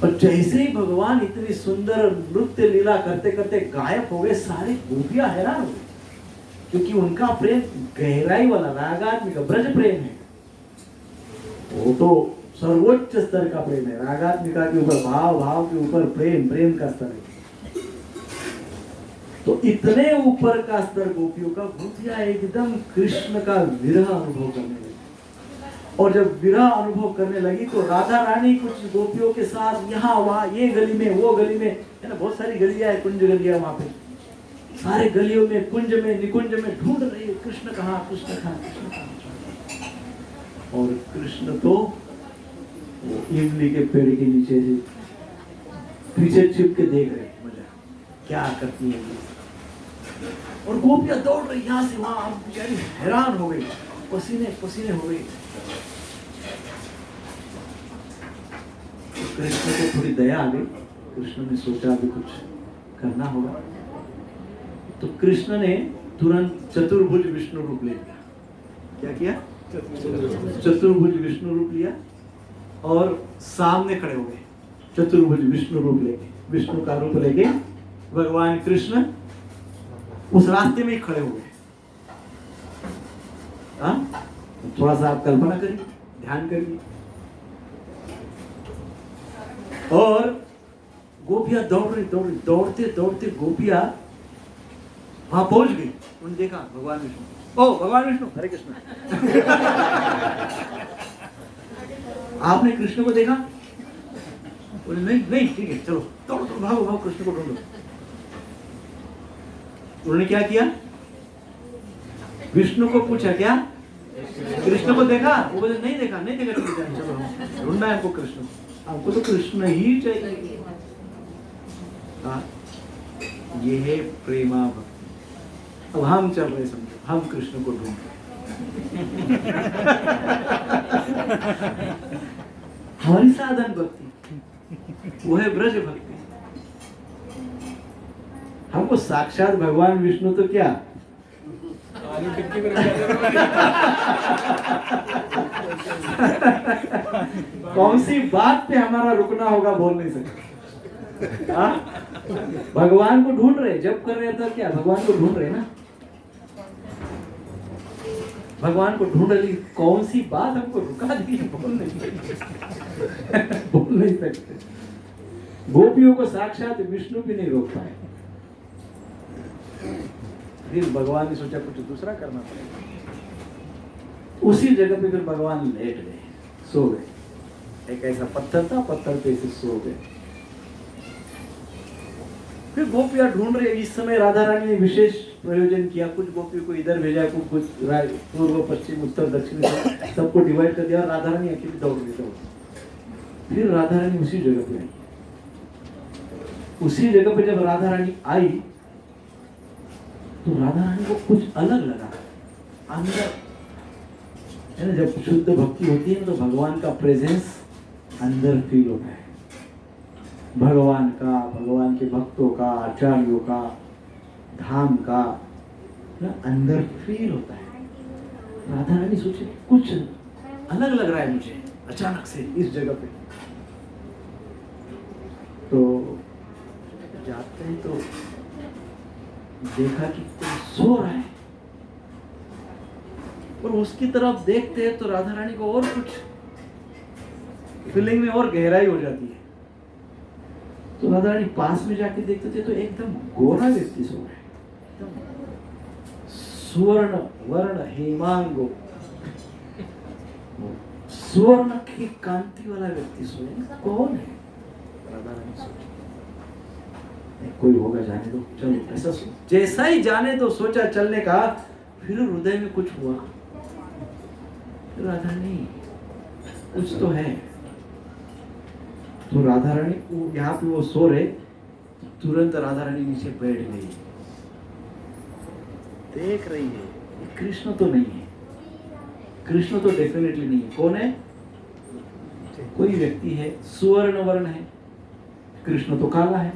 [SPEAKER 1] और जैसे ही भगवान इतनी सुंदर नृत्य लीला करते करते गायब हो गए, सारी गोपियां हैरान हो गई, क्योंकि उनका प्रेम गहराई वाला रागात्मिक ब्रज प्रेम है। वो तो सर्वोच्च स्तर का प्रेम है। रागात्मिका के ऊपर भाव, भाव के ऊपर प्रेम, प्रेम का स्तर है। तो इतने ऊपर का स्तर गोपियों का, गोपियां एकदम कृष्ण का विरह अनुभव करने लगी। और जब विरह अनुभव करने लगी तो राधा रानी कुछ गोपियों के साथ यहाँ वहाँ, ये गली में वो गली में, है ना, बहुत सारी गलियां है, कुंज गलियां वहां पे, सारे गलियों में, कुंज में, निकुंज में ढूंढ रही है कृष्ण कहाँ, कृष्ण कहाँ, कृष्ण कहाँ। और कृष्ण तो वो इमली के पेड़ के नीचे से पीछे छिप के देख रहे, मजा क्या करती है। और गोपियां दौड़ रही यहाँ से वहां, बेचारी हैरान हो गई, पसीने पसीने हो गई। कृष्ण को थोड़ी दया आ गई। कृष्ण ने सोचा अभी कुछ करना होगा, तो कृष्ण ने तुरंत चतुर्भुज विष्णु रूप ले लिया। क्या किया? चतुर्भुज विष्णु रूप लिया और सामने खड़े हो गए। चतुर्भुज विष्णु रूप लेके, विष्णु का रूप लेके भगवान कृष्ण उस रास्ते में ही खड़े हो गए। थोड़ा सा आप कल्पना करिए, ध्यान करिए। और गोपियां दौड़ रही, दौड़ते दौड़ते गोपियां वहां पहुंच गई। उन्होंने देखा भगवान विष्णु, ओ भगवान विष्णु, हरे कृष्ण। आपने कृष्ण को देखा? बोले नहीं नहीं, ठीक है, चलो दौड़ो दौड़ो, भागो भागो, कृष्ण को ढूंढो। उन्होंने क्या किया? विष्णु को पूछा, क्या कृष्ण को देखा? वो बोले नहीं देखा, नहीं देखा, चलो ढूंढना है हमको कृष्ण, हमको तो कृष्ण ही चाहिए। ये है प्रेमा भक्ति। अब हम चल रहे, समझो हम कृष्ण को ढूंढ रहे। हमारी साधन भक्ति वो है ब्रज भक्ति। हमको साक्षात भगवान विष्णु तो क्या, कौन सी बात पे हमारा रुकना होगा बोल नहीं सकते। भगवान को ढूंढ रहे, जब कर रहे तो क्या भगवान को ढूंढ रहे ना, भगवान को ढूंढ रही, कौन सी बात हमको रुका दी, बोल नहीं सकते। गोपियों को साक्षात विष्णु भी नहीं रोक पाए। फिर भगवान ने सोचा कुछ दूसरा करना पड़ेगा। उसी जगह पे फिर भगवान लेट गए, सो गए। एक ऐसा पत्थर था, पत्थर पे से सो गए। फिर गोपियां ढूंढ रहे। इस समय राधा रानी ने विशेष प्रयोजन किया, कुछ गोपियों को इधर भेजा, कुछ पूर्व पश्चिम उत्तर दक्षिण सबको डिवाइड कर दिया। राधा रानी अकेली दौड़ रही। फिर राधा रानी उसी जगह पे आई। उसी जगह पे जब राधा रानी आई तो राधा रानी को कुछ अलग लगा अंदर, है ना। जब शुद्ध भक्ति होती है तो भगवान का प्रेजेंस अंदर फील होता है। भगवान का, भगवान के भक्तों का, आचार्यों का, धाम का ना अंदर फील होता है। राधा रानी सोचे कुछ अलग लग रहा है मुझे अचानक से इस जगह पे। तो जाते हैं तो देखा कि कोई सो रहा है।
[SPEAKER 10] और उसकी तरफ देखते हैं तो राधा रानी को और कुछ फीलिंग में और गहराई हो जाती है। तो राधा रानी पास में जाके देखते थे तो एकदम गोरा व्यक्ति सो रहा है, सुवर्ण वर्ण हेमांगो, सुवर्ण की कांति वाला व्यक्ति सोए, कौन है? राधा रानी सोची कोई होगा, जाने दो, चलो ऐसा जैसा ही जाने तो सोचा चलने का, फिर हृदय में कुछ हुआ, राधा नहीं कुछ तो है। तो राधा रानी यहाँ पे वो सो रहे, तुरंत राधा रानी नीचे बैठ गई, देख रही है ये कृष्ण तो नहीं है, कृष्ण तो डेफिनेटली नहीं है। कौन है? कोई व्यक्ति है, सुवर्ण वर्ण है, कृष्ण तो काला है।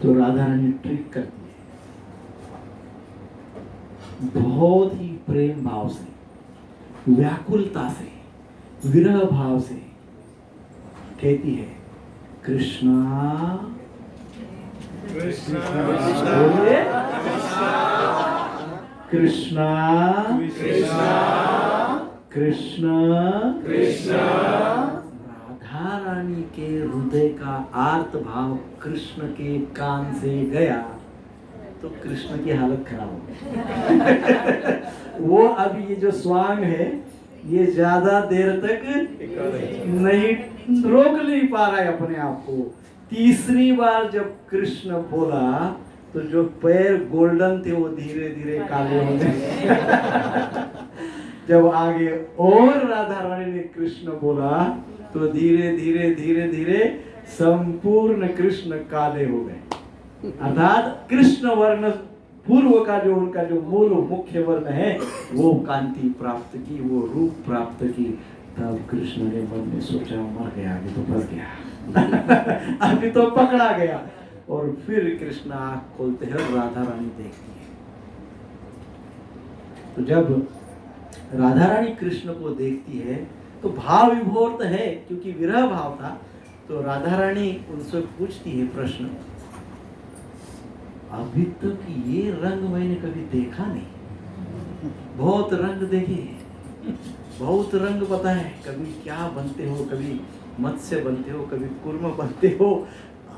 [SPEAKER 10] तो राधा रानी ट्रिक करती है, बहुत ही प्रेम भाव से, व्याकुलता से, विरह भाव से कहती है, कृष्णा
[SPEAKER 2] कृष्णा
[SPEAKER 10] बोलिए, कृष्णा कृष्णा कृष्णा। राधा रानी के हृदय का आर्त भाव कृष्ण के कान से गया तो कृष्ण की हालत खराब हो गई। वो अब ये जो स्वांग है ये ज्यादा देर तक नहीं रोक नहीं पा रहा है अपने आप को। तीसरी बार जब कृष्ण बोला तो जो पैर गोल्डन थे वो धीरे धीरे काले हो गए। जब आगे और राधा रानी ने कृष्ण बोला तो धीरे धीरे धीरे धीरे संपूर्ण कृष्ण काले हो गए। अर्थात कृष्ण वर्ण पूर्व का जो उनका जो मूल मुख्य वर्ण है वो कांति प्राप्त की, वो रूप प्राप्त की। तब कृष्ण ने मन में सोचा मर गया, अभी तो फंस गया अभी तो पकड़ा गया। और फिर कृष्ण आंख खोलते हैं, राधा रानी देखती है। तो जब राधा रानी कृष्ण को देखती है तो भाव विभोर तो है, क्योंकि विरह भाव था। तो राधा रानी उनसे पूछती है प्रश्न, अभी तक ये रंग मैंने कभी देखा नहीं, बहुत रंग देखे, बहुत रंग पता है, कभी क्या बनते हो, कभी मत्स्य बनते हो, कभी कुर्म बनते हो,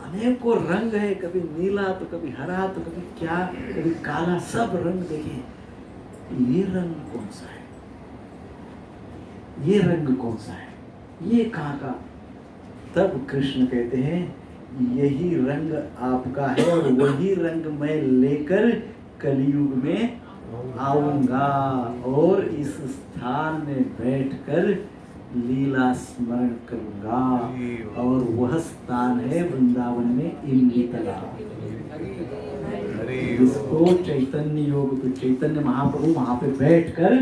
[SPEAKER 10] अनेकों रंग है, कभी नीला तो कभी हरा तो कभी क्या, कभी काला, सब रंग देखे, ये रंग कौन सा है, ये रंग कौन सा है, ये कहाँ का? तब कृष्ण कहते हैं यही रंग आपका है और वही रंग मैं लेकर कलयुग में आऊंगा और इस स्थान में बैठकर लीला स्मरण करूंगा। और वह स्थान है वृंदावन में इमली तालाब, जिसको चैतन्य योग, तो चैतन्य महाप्रभु वहां पे बैठकर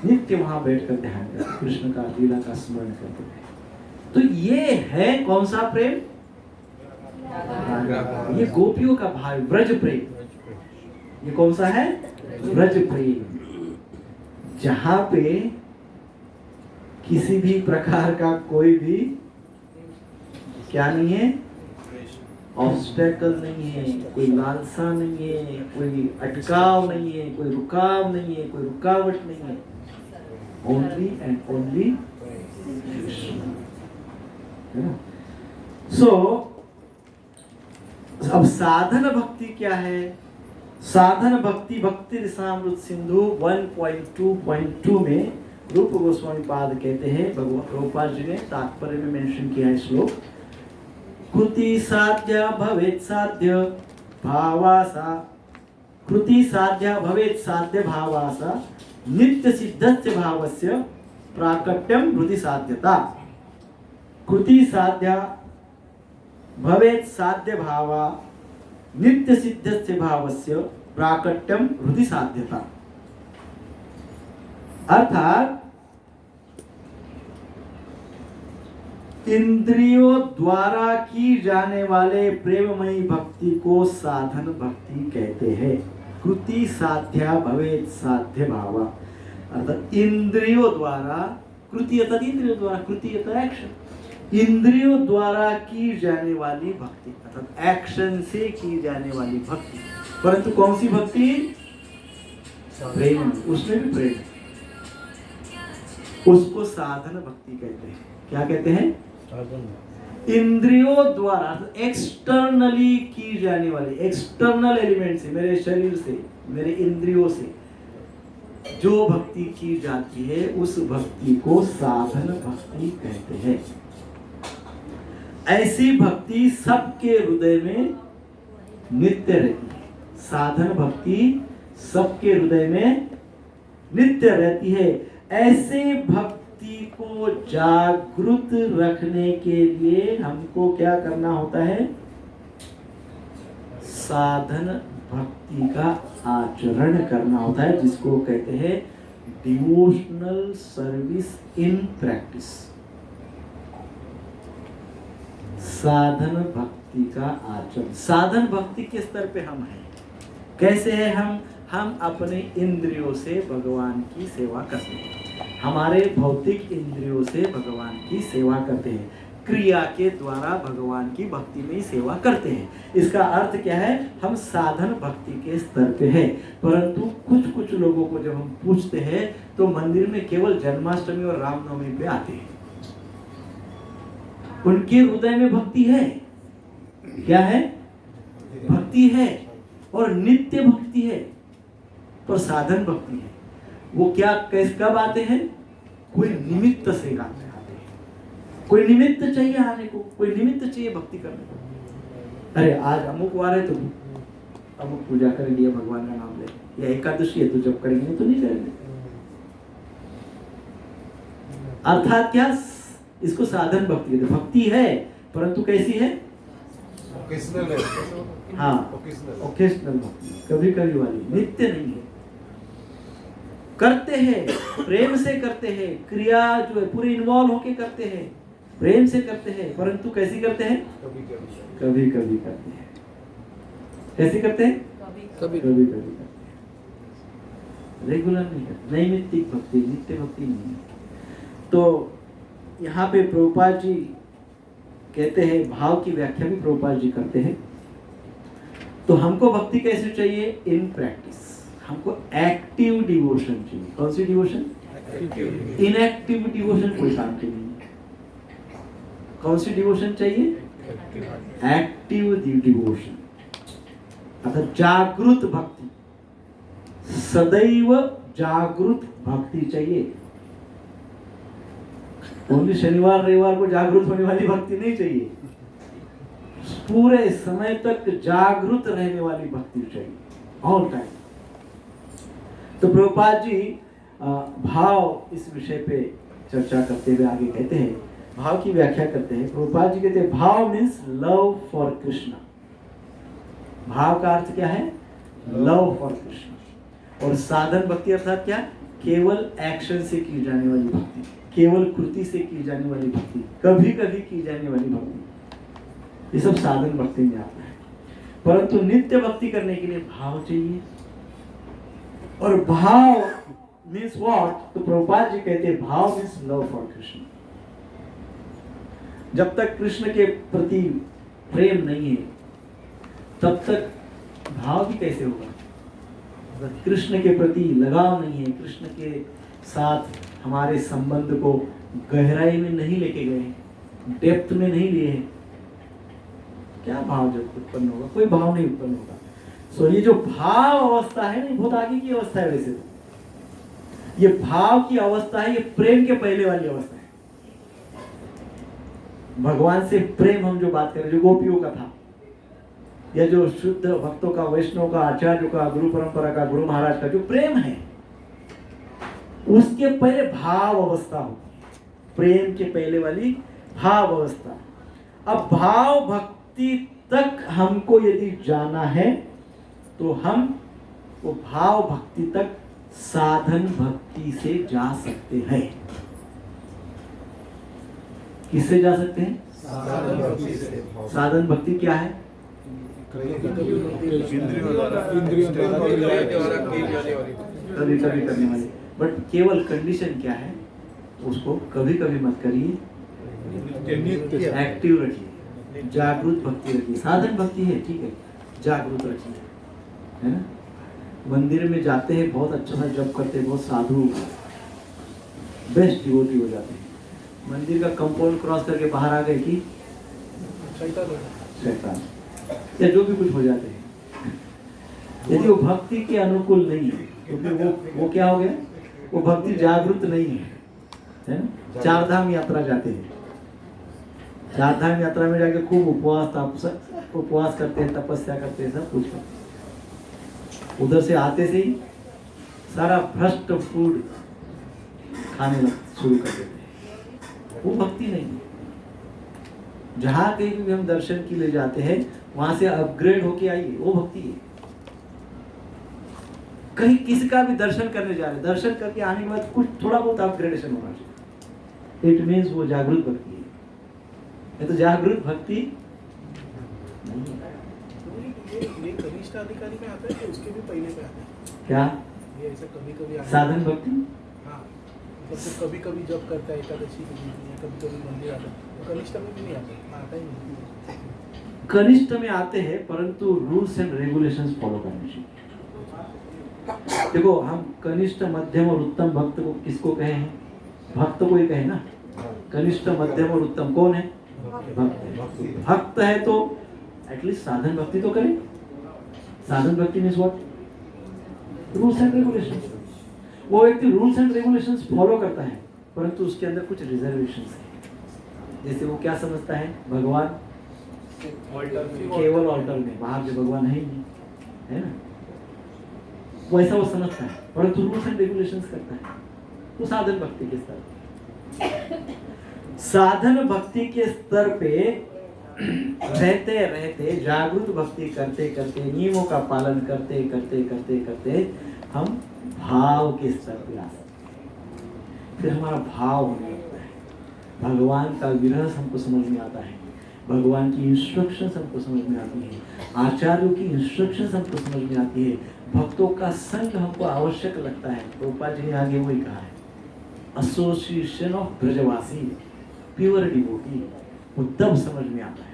[SPEAKER 10] नित्य वहां बैठकर ध्यान करते, कृष्ण का लीला का स्मरण करते हैं। तो ये है कौन सा प्रेम? ये गोपियों का भाव, ब्रज प्रेम। ये कौन सा है? ब्रज प्रेम, जहां पे किसी भी प्रकार का कोई भी क्या नहीं है, ऑब्स्टेकल नहीं है, कोई लालसा नहीं है, कोई अटकाव नहीं है, कोई रुकाव नहीं है, कोई रुकावट नहीं है। Only and only Krishna. So अब साधन भक्ति क्या है? साधन भक्ति भक्ति रसामृत सिंधु 1.2.2 में रूप गोस्वामी पाद कहते हैं, भगवान प्रभुपाद जी ने तात्पर्य में मेंशन किया है श्लोक, कृति साध्य भवेत् साध्य भावासा, कृति साध्य भवेत् साध्य भावासा नित्य सिद्धस्य भावस्य प्राकट्यम हृदि साध्यता। कृति साध्य भवेत् साध्य भावा नित्य सिद्धस्य भावस्य प्राकट्यम हृदि साध्यता। अर्थात इंद्रियों द्वारा की जाने वाले प्रेममयी भक्ति को साधन भक्ति कहते हैं। कृति साध्या भवेत् साध्य भावा, अर्थात इंद्रियों द्वारा, कृति अर्थात इंद्रियों द्वारा, कृति अर्थात एक्शन, इंद्रियों द्वारा की जाने वाली भक्ति, अर्थात एक्शन से की जाने वाली भक्ति। परंतु कौन सी भक्ति? प्रेम, उसमें भी प्रेम, उसको साधन भक्ति कहते हैं। क्या कहते हैं? इंद्रियों द्वारा एक्सटर्नली की जाने वाली, एक्सटर्नल एलिमेंट से, मेरे शरीर से, मेरे इंद्रियों से जो भक्ति की जाती है उस भक्ति को साधन भक्ति कहते हैं। ऐसी भक्ति सबके हृदय में नित्य रहती है। साधन भक्ति सबके हृदय में नित्य रहती है। ऐसे भक्ति को जागृत रखने के लिए हमको क्या करना होता है? साधन भक्ति का आचरण करना होता है, जिसको कहते हैं डिवोशनल सर्विस इन प्रैक्टिस। साधन भक्ति का आचरण। साधन भक्ति के स्तर पे हम हैं। कैसे है हम अपने इंद्रियों से भगवान की सेवा करते हैं। हमारे भौतिक इंद्रियों से भगवान की सेवा करते हैं, क्रिया के द्वारा भगवान की भक्ति में ही सेवा करते हैं। इसका अर्थ क्या है? हम साधन भक्ति के स्तर पे हैं। परंतु कुछ लोगों को जब हम पूछते हैं तो मंदिर में केवल जन्माष्टमी और रामनवमी पे आते हैं। उनके हृदय में भक्ति है। क्या है? भक्ति है, और नित्य भक्ति है, पर साधन भक्ति है। वो क्या कब आते हैं? कोई निमित्त से आते हैं। कोई निमित्त चाहिए आने को, कोई निमित्त चाहिए भक्ति करने को। अरे आज अमुक वार है तो अमुक पूजा करेंगे, भगवान का नाम ले, या एकादशी है तो जब करेंगे तो नहीं करेंगे। अर्थात क्या? इसको साधन भक्ति कहते हैं। भक्ति है परंतु कैसी है?
[SPEAKER 3] ओकेशनल है।
[SPEAKER 10] हाँ, ओकेशनल भक्ति, कभी कभी वाली, नित्य नहीं है। करते हैं, प्रेम से करते हैं, क्रिया जो है पूरी इन्वॉल्व होके करते हैं, प्रेम से करते हैं, परंतु कैसी करते हैं? कभी कभी करते हैं। कैसे करते हैं? कभी कभी करते हैं। रेगुलर नहीं करते। नैमित्तिक भक्ति, नित्य भक्ति नहीं है। तो यहाँ पे प्रभुपाद जी कहते हैं, भाव की व्याख्या भी प्रभुपाद जी करते हैं। तो हमको भक्ति कैसे चाहिए? In practice. हमको एक्टिव डिवोशन चाहिए। कौन सी डिवोशन? इनएक्टिव डिवोशन कोई काम की नहीं है। कौन सी डिवोशन चाहिए? एक्टिव डिवोशन, अर्थात जागृत भक्ति, सदैव जागृत भक्ति चाहिए। ओनली शनिवार रविवार को जागृत होने वाली भक्ति नहीं चाहिए, पूरे समय तक जागृत रहने वाली भक्ति चाहिए, ऑल टाइम। तो प्रभुपाद जी भाव इस विषय पे चर्चा करते हुए आगे कहते हैं, भाव की व्याख्या करते हैं। प्रभुपाद जी कहते हैं भाव मीन्स लव फॉर कृष्ण। भाव का अर्थ क्या है? Love for Krishna. और साधन भक्ति अर्थात क्या? केवल एक्शन से की जाने वाली भक्ति, केवल कृति से की जाने वाली भक्ति, कभी कभी की जाने वाली भक्ति, ये सब साधन भक्ति में आता है। परंतु नित्य भक्ति करने के लिए भाव चाहिए। और भाव मीन्स व्हाट? तो प्रभुपाद जी कहते हैं भाव मीन्स लव फॉर कृष्ण। जब तक कृष्ण के प्रति प्रेम नहीं है तब तक भाव भी कैसे होगा? कृष्ण के प्रति लगाव नहीं है, कृष्ण के साथ हमारे संबंध को गहराई में नहीं लेके गए, डेप्थ में नहीं लिए हैं, क्या भाव जब उत्पन्न होगा? कोई भाव नहीं उत्पन्न होगा। सो ये जो भाव अवस्था है ना, बहुत आगे की अवस्था है। वैसे तो ये भाव की अवस्था है, ये प्रेम के पहले वाली अवस्था है। भगवान से प्रेम हम जो बात करें, जो गोपियों का था, या जो शुद्ध भक्तों का, वैष्णव का, आचार्यों का, गुरु परंपरा का, गुरु महाराज का जो प्रेम है, उसके पहले भाव अवस्था होती है। प्रेम के पहले वाली भाव अवस्था। अब भाव भक्ति तक हमको यदि जाना है तो हम वो भाव भक्ति तक साधन भक्ति से जा सकते हैं। किससे जा सकते हैं? साधन भक्ति क्या है? कभी कभी करने वाली, बट केवल कंडीशन क्या है? उसको कभी कभी मत करिए, एक्टिव रखिए, जागृत भक्ति रखिए। साधन भक्ति है, ठीक है, जागृत रखिए, है ना। मंदिर में जाते हैं, बहुत अच्छा सा जप करते हैं, बहुत साधु बेस्ट डिवोटी हो जाते हैं। मंदिर का कंपाउंड क्रॉस करके बाहर आ गए कि शैतान या जो भी कुछ हो जाते हैं। यदि वो भक्ति के अनुकूल नहीं है तो फिर वो क्या हो गया, वो भक्ति जागृत नहीं है ना। चार धाम यात्रा जाते हैं, चार धाम यात्रा में जाके खूब उपवास करते हैं, तपस्या करते हैं, सब कुछ करते हैं। उधर से आते से ही सारा भ्रष्ट फूड खाने शुरू कर देते हैं, वो भक्ति नहीं है। जहाँ कहीं भी हम दर्शन के लिए जाते हैं वहां से अपग्रेड होके आइए, वो भक्ति है। कहीं किसी का भी दर्शन करने जा रहे हैं, दर्शन करके आने के बाद कुछ थोड़ा बहुत अपग्रेडेशन होना चाहिए, इट मीन्स वो जागृत भक्ति है। ये तो जागृत भक्ति नहीं है।
[SPEAKER 4] ये कनिष्ठ अधिकारी में आता है कि उसके भी पहले पे आता है?
[SPEAKER 10] क्या
[SPEAKER 4] ये ऐसा कभी आता है?
[SPEAKER 10] साधन भक्ति?
[SPEAKER 4] हाँ, मतलब कभी जब करता है एकादशी के दिन, या कभी मंदिर आता है, तो कनिष्ठ में भी नहीं आता, आता ही नहीं।
[SPEAKER 10] कनिष्ठ में आते हैं परंतु रूल्स एंड रेगुलेशंस फॉलो करने चाहिए। देखो, हम कनिष्ठ, मध्यम और उत्तम भक्त को किसको कहे हैं? भक्त को ही कहे ना। कनिष्ठ, मध्यम और उत्तम कौन है? भक्त। भक्त है तो एटलीस्ट साधन भक्ति तो करे। साधन भक्ति means what? Rules and regulations. वो व्यक्ति रूल्स एंड रेगुलेशंस फॉलो करता है परंतु उसके अंदर कुछ रिजर्वेशंस है। जैसे वो क्या समझता है, भगवान केवल ऑल्टर में, बाहर जो भगवान है ही नहीं, है ना, वैसा वो समझता है परंतु रूल्स एंड रेगुलेशंस करता है। तो साधन भक्ति के स्तर पे, साधन भक्ति के स्तर पे रहते रहते, जागृत भक्ति करते करते, नियमों का पालन करते करते करते करते हम भाव के स्तर पे आ सकते हैं। फिर हमारा भाव होने लगता है, भगवान का विरह हमको समझ में आता है, भगवान की इंस्ट्रक्शंस हमको समझ में आती है, आचार्यों की इंस्ट्रक्शंस हमको समझ में आती है, भक्तों का संग हमको आवश्यक लगता है। प्रभुपाद जी ने आगे वही कहा है, association of Brajwasi, pure devotee, वो तब समझ में आता है।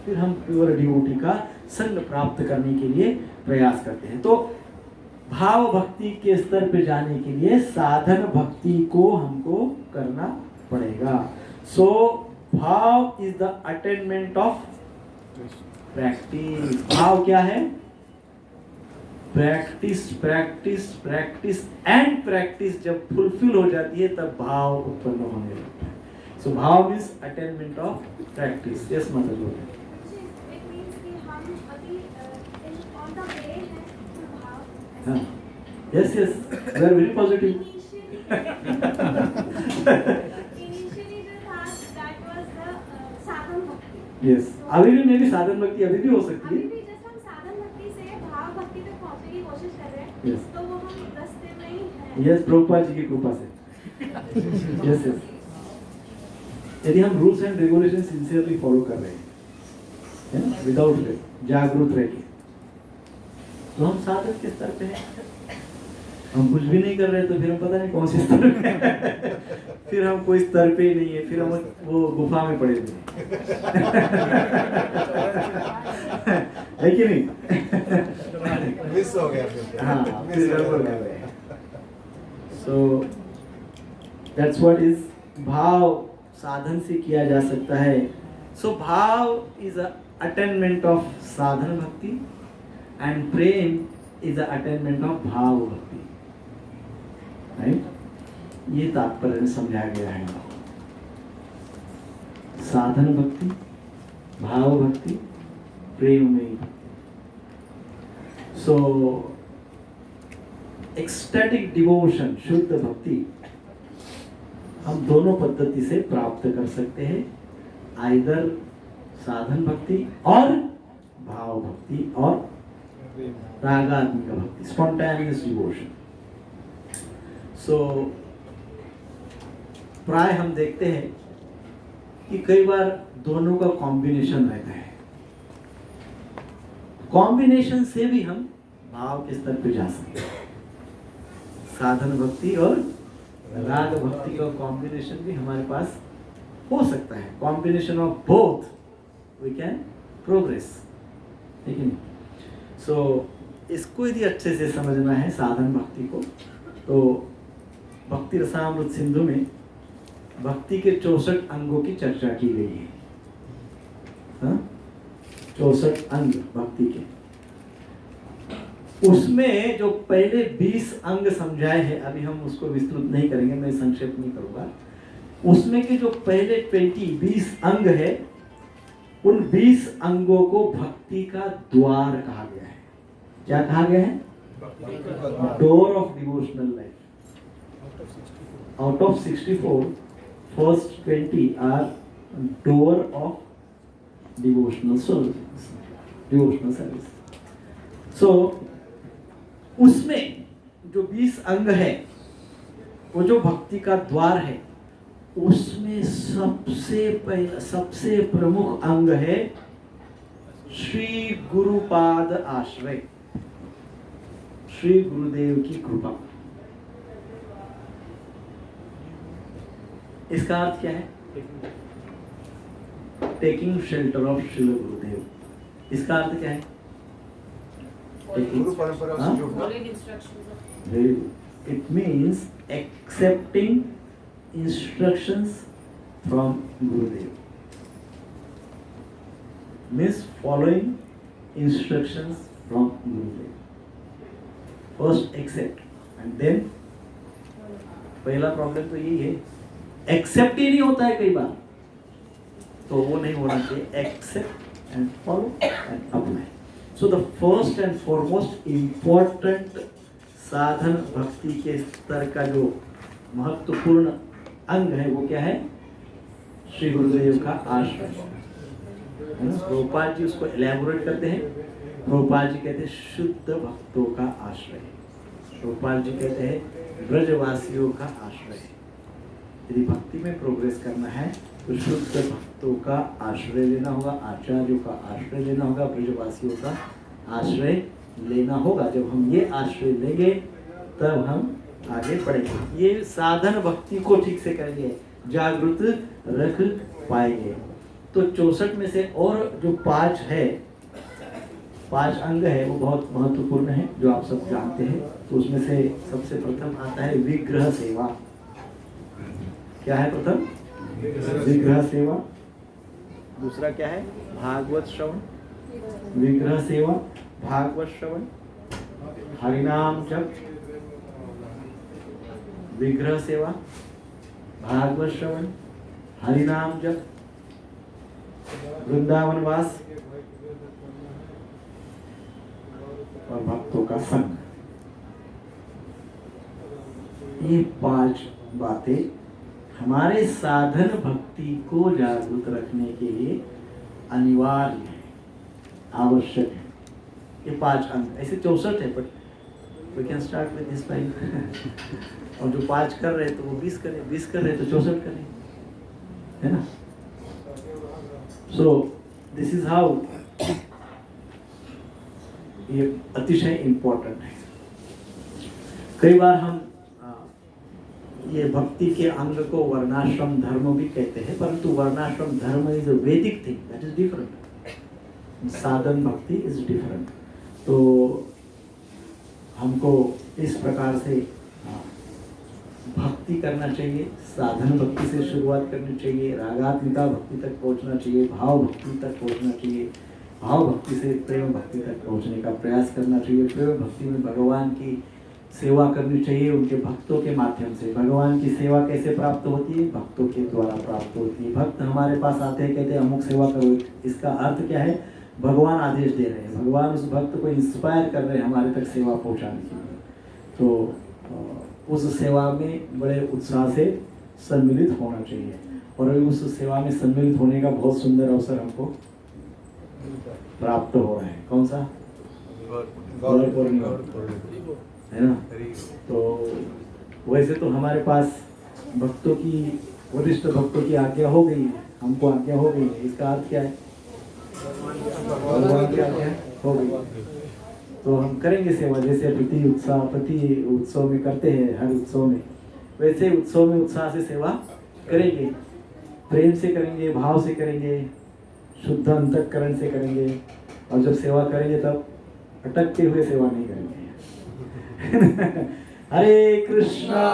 [SPEAKER 10] फिर हम प्योर डिवोटी का संग प्राप्त करने के लिए प्रयास करते हैं। तो भाव भक्ति के स्तर पे जाने के लिए साधन भक्ति को हमको करना पड़ेगा। सो भाव is the attainment of practice. भाव क्या है? Practice practice practice and practice जब फुलफिल हो जाती है तब भाव उत्पन्न होने लगता है। सो भाव means attainment of practice. Yes माता जी। Yes, yes, we are very positive.
[SPEAKER 7] Initially जो था that was the साधन भक्ति.
[SPEAKER 10] Yes, अभी भी मेरी साधन भक्ति अभी भी हो सकती है।
[SPEAKER 7] अभी भी जब हम साधन भक्ति से भाव भक्ति तक पहुंचने की कोशिश कर रहे हैं,
[SPEAKER 10] Yes.
[SPEAKER 7] तो वो हम रास्ते में ही हैं.
[SPEAKER 10] Yes, प्रभुपाद जी की कृपा से। Yes, yes. यदि हम rules and regulation sincerely follow कर रहे हैं, विदाउट जागरूक रह के, तो हम साधन के स्तर पे हैं। हम कुछ भी नहीं कर रहे तो फिर हम पता नहीं कौन से स्तर पे हैं। फिर हम कोई स्तर पे ही नहीं है, फिर हम वो गुफा में पड़े हुए है कि नहीं?
[SPEAKER 3] मिस हो गया फिर।
[SPEAKER 10] हाँ, फिर गड़बड़ हो गया। So that's what is भाव साधन से किया जा सकता है। So भाव is a attainment of साधन भक्ति and Prem is the attainment of भाव भक्ति, राइट? ये तात्पर्य में समझाया गया है। साधन भक्ति, भाव भक्ति, प्रेम में। सो एक्सटैटिक डिवोशन, शुद्ध भक्ति, हम दोनों पद्धति से प्राप्त कर सकते हैं, आइदर साधन भक्ति और भाव भक्ति और रागात्मिक भक्ति, स्पॉन्टेनियस डिवोशन। सो प्राय हम देखते हैं कि कई बार दोनों का कॉम्बिनेशन रहता है। कॉम्बिनेशन से भी हम भाव के स्तर पे जा सकते हैं। साधन भक्ति और राग भक्ति का कॉम्बिनेशन भी हमारे पास हो सकता है। Combination of both we can progress, ठीक है? सो इसको यदि अच्छे से समझना है साधन भक्ति को, तो भक्ति रसामृत सिंधु में भक्ति के 64 अंगों की चर्चा की गई है। 64 अंग भक्ति के, उसमें जो पहले 20 अंग समझाए हैं, अभी हम उसको विस्तृत नहीं करेंगे, मैं संक्षेप नहीं करूंगा। उसमें के जो पहले 20 अंग है, उन 20 अंगों को भक्ति का द्वार कहा गया है। क्या कहा गया है? Door of devotional life. Out of 64, first 20 are door of devotional service, devotional service. So उसमें जो 20 अंग है, वो जो भक्ति का द्वार है, उसमें सबसे पहला, सबसे प्रमुख अंग है श्री गुरुपाद आश्रय, श्री गुरुदेव की कृपा। इसका अर्थ क्या है? Taking shelter of Shri Gurudev. इसका अर्थ क्या है?
[SPEAKER 3] गुरु परंपरा से जुड़ना।
[SPEAKER 10] It means accepting instructions from Gurudev. Means following instructions from Gurudev. First accept and then, पहला प्रॉब्लम तो यही है, एक्सेप्ट ही नहीं होता है कई बार, तो वो नहीं होना चाहिए। Accept and follow and apply. So the first and foremost important साधन भक्ति के स्तर का जो महत्वपूर्ण अंग है, वो क्या है? श्री गुरुदेव का आश्रय। प्रभुपाद जी उसको एलैबोरेट करते हैं। प्रभुपाद जी कहते हैं शुद्ध भक्तों का आश्रय। प्रभुपाद जी कहते हैं ब्रजवासियों का आश्रय। यदि भक्ति में प्रोग्रेस करना है तो शुद्ध भक्तों का आश्रय लेना होगा, आचार्यों का आश्रय लेना होगा, ब्रजवासियों का आश्रय लेना होगा। जब हम ये आश्रय लेंगे तब हम आगे बढ़ेंगे। ये साधन भक्ति को ठीक से करेंगे, जागृत रख पाएंगे। तो 64 में से और जो 5 है, 5 अंग है, वो बहुत महत्वपूर्ण है, जो आप सब जानते हैं। तो उसमें से सबसे प्रथम आता है विग्रह सेवा। क्या है प्रथम? विग्रह सेवा। दूसरा क्या है? भागवत श्रवण। विग्रह सेवा, भागवत श्रवण, हरिनाम जप। विग्रह सेवा, भागवत श्रवण, हरिनाम जप, वृंदावन वास और भक्तों का संग। ये 5 बातें हमारे साधन भक्ति को जागृत रखने के लिए अनिवार्य है, आवश्यक है। ये 5 अंग, ऐसे 64 है, but we can start with this 5। और जो 5 कर रहे हैं तो वो 20 करें, 20 कर रहे हैं तो 64 करें, है ना? सो दिस इज हाउ, ये अतिशय इम्पोर्टेंट है। कई बार हम ये भक्ति के अंग को वर्णाश्रम धर्म भी कहते हैं, परंतु वर्णाश्रम धर्म इज अ वैदिक थिंग, दैट इज डिफरेंट। साधन भक्ति इज डिफरेंट। तो हमको इस प्रकार से भक्ति करना चाहिए। साधन भक्ति से शुरुआत करनी चाहिए, रागात्मिका भक्ति तक पहुंचना चाहिए, भाव भक्ति तक पहुंचना चाहिए, भाव भक्ति से प्रेम भक्ति तक पहुंचने का प्रयास करना चाहिए। प्रेम भक्ति में भगवान की सेवा करनी चाहिए, उनके भक्तों के माध्यम से। भगवान की सेवा कैसे प्राप्त होती है? भक्तों के द्वारा प्राप्त होती है। भक्त हमारे पास आते हैं, कहते हैं अमुक सेवा करो। इसका अर्थ क्या है? भगवान आदेश दे रहे हैं, भगवान उस भक्त को इंस्पायर कर रहे हैं हमारे तक सेवा पहुंचाने के लिए। तो उस सेवा में बड़े उत्साह से सम्मिलित होना चाहिए, और उस सेवा में सम्मिलित होने का बहुत सुंदर अवसर हमको प्राप्त हो रहा है। कौन सा? गौर पूर्णिमा, है ना? तो वैसे तो हमारे पास भक्तों की, वरिष्ठ भक्तों की आज्ञा हो गई है, हमको आज्ञा हो गई है। इसका अर्थ क्या है? भगवान की आज्ञा हो गई तो हम करेंगे सेवा। जैसे प्रति उत्सव में करते हैं, हर उत्सव में, वैसे उत्सव में उत्साह से सेवा करेंगे, प्रेम से करेंगे, भाव से करेंगे, शुद्ध अंतःकरण से करेंगे। और जब सेवा करेंगे तब अटकते हुए सेवा नहीं करेंगे। हरे कृष्णा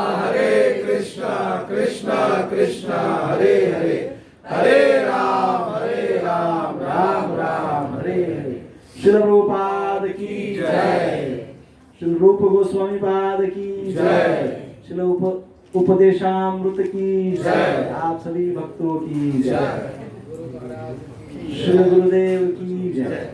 [SPEAKER 10] कृष्णा कृष्णा हरे हरे, हरे राम राम राम हरे हरे। श्रील प्रभुपाद की जय, श्रील रूप गोस्वामी पाद की जय, श्रील उपदेशामृत की जय, आप सभी भक्तों की जय, श्री गुरुदेव की जय।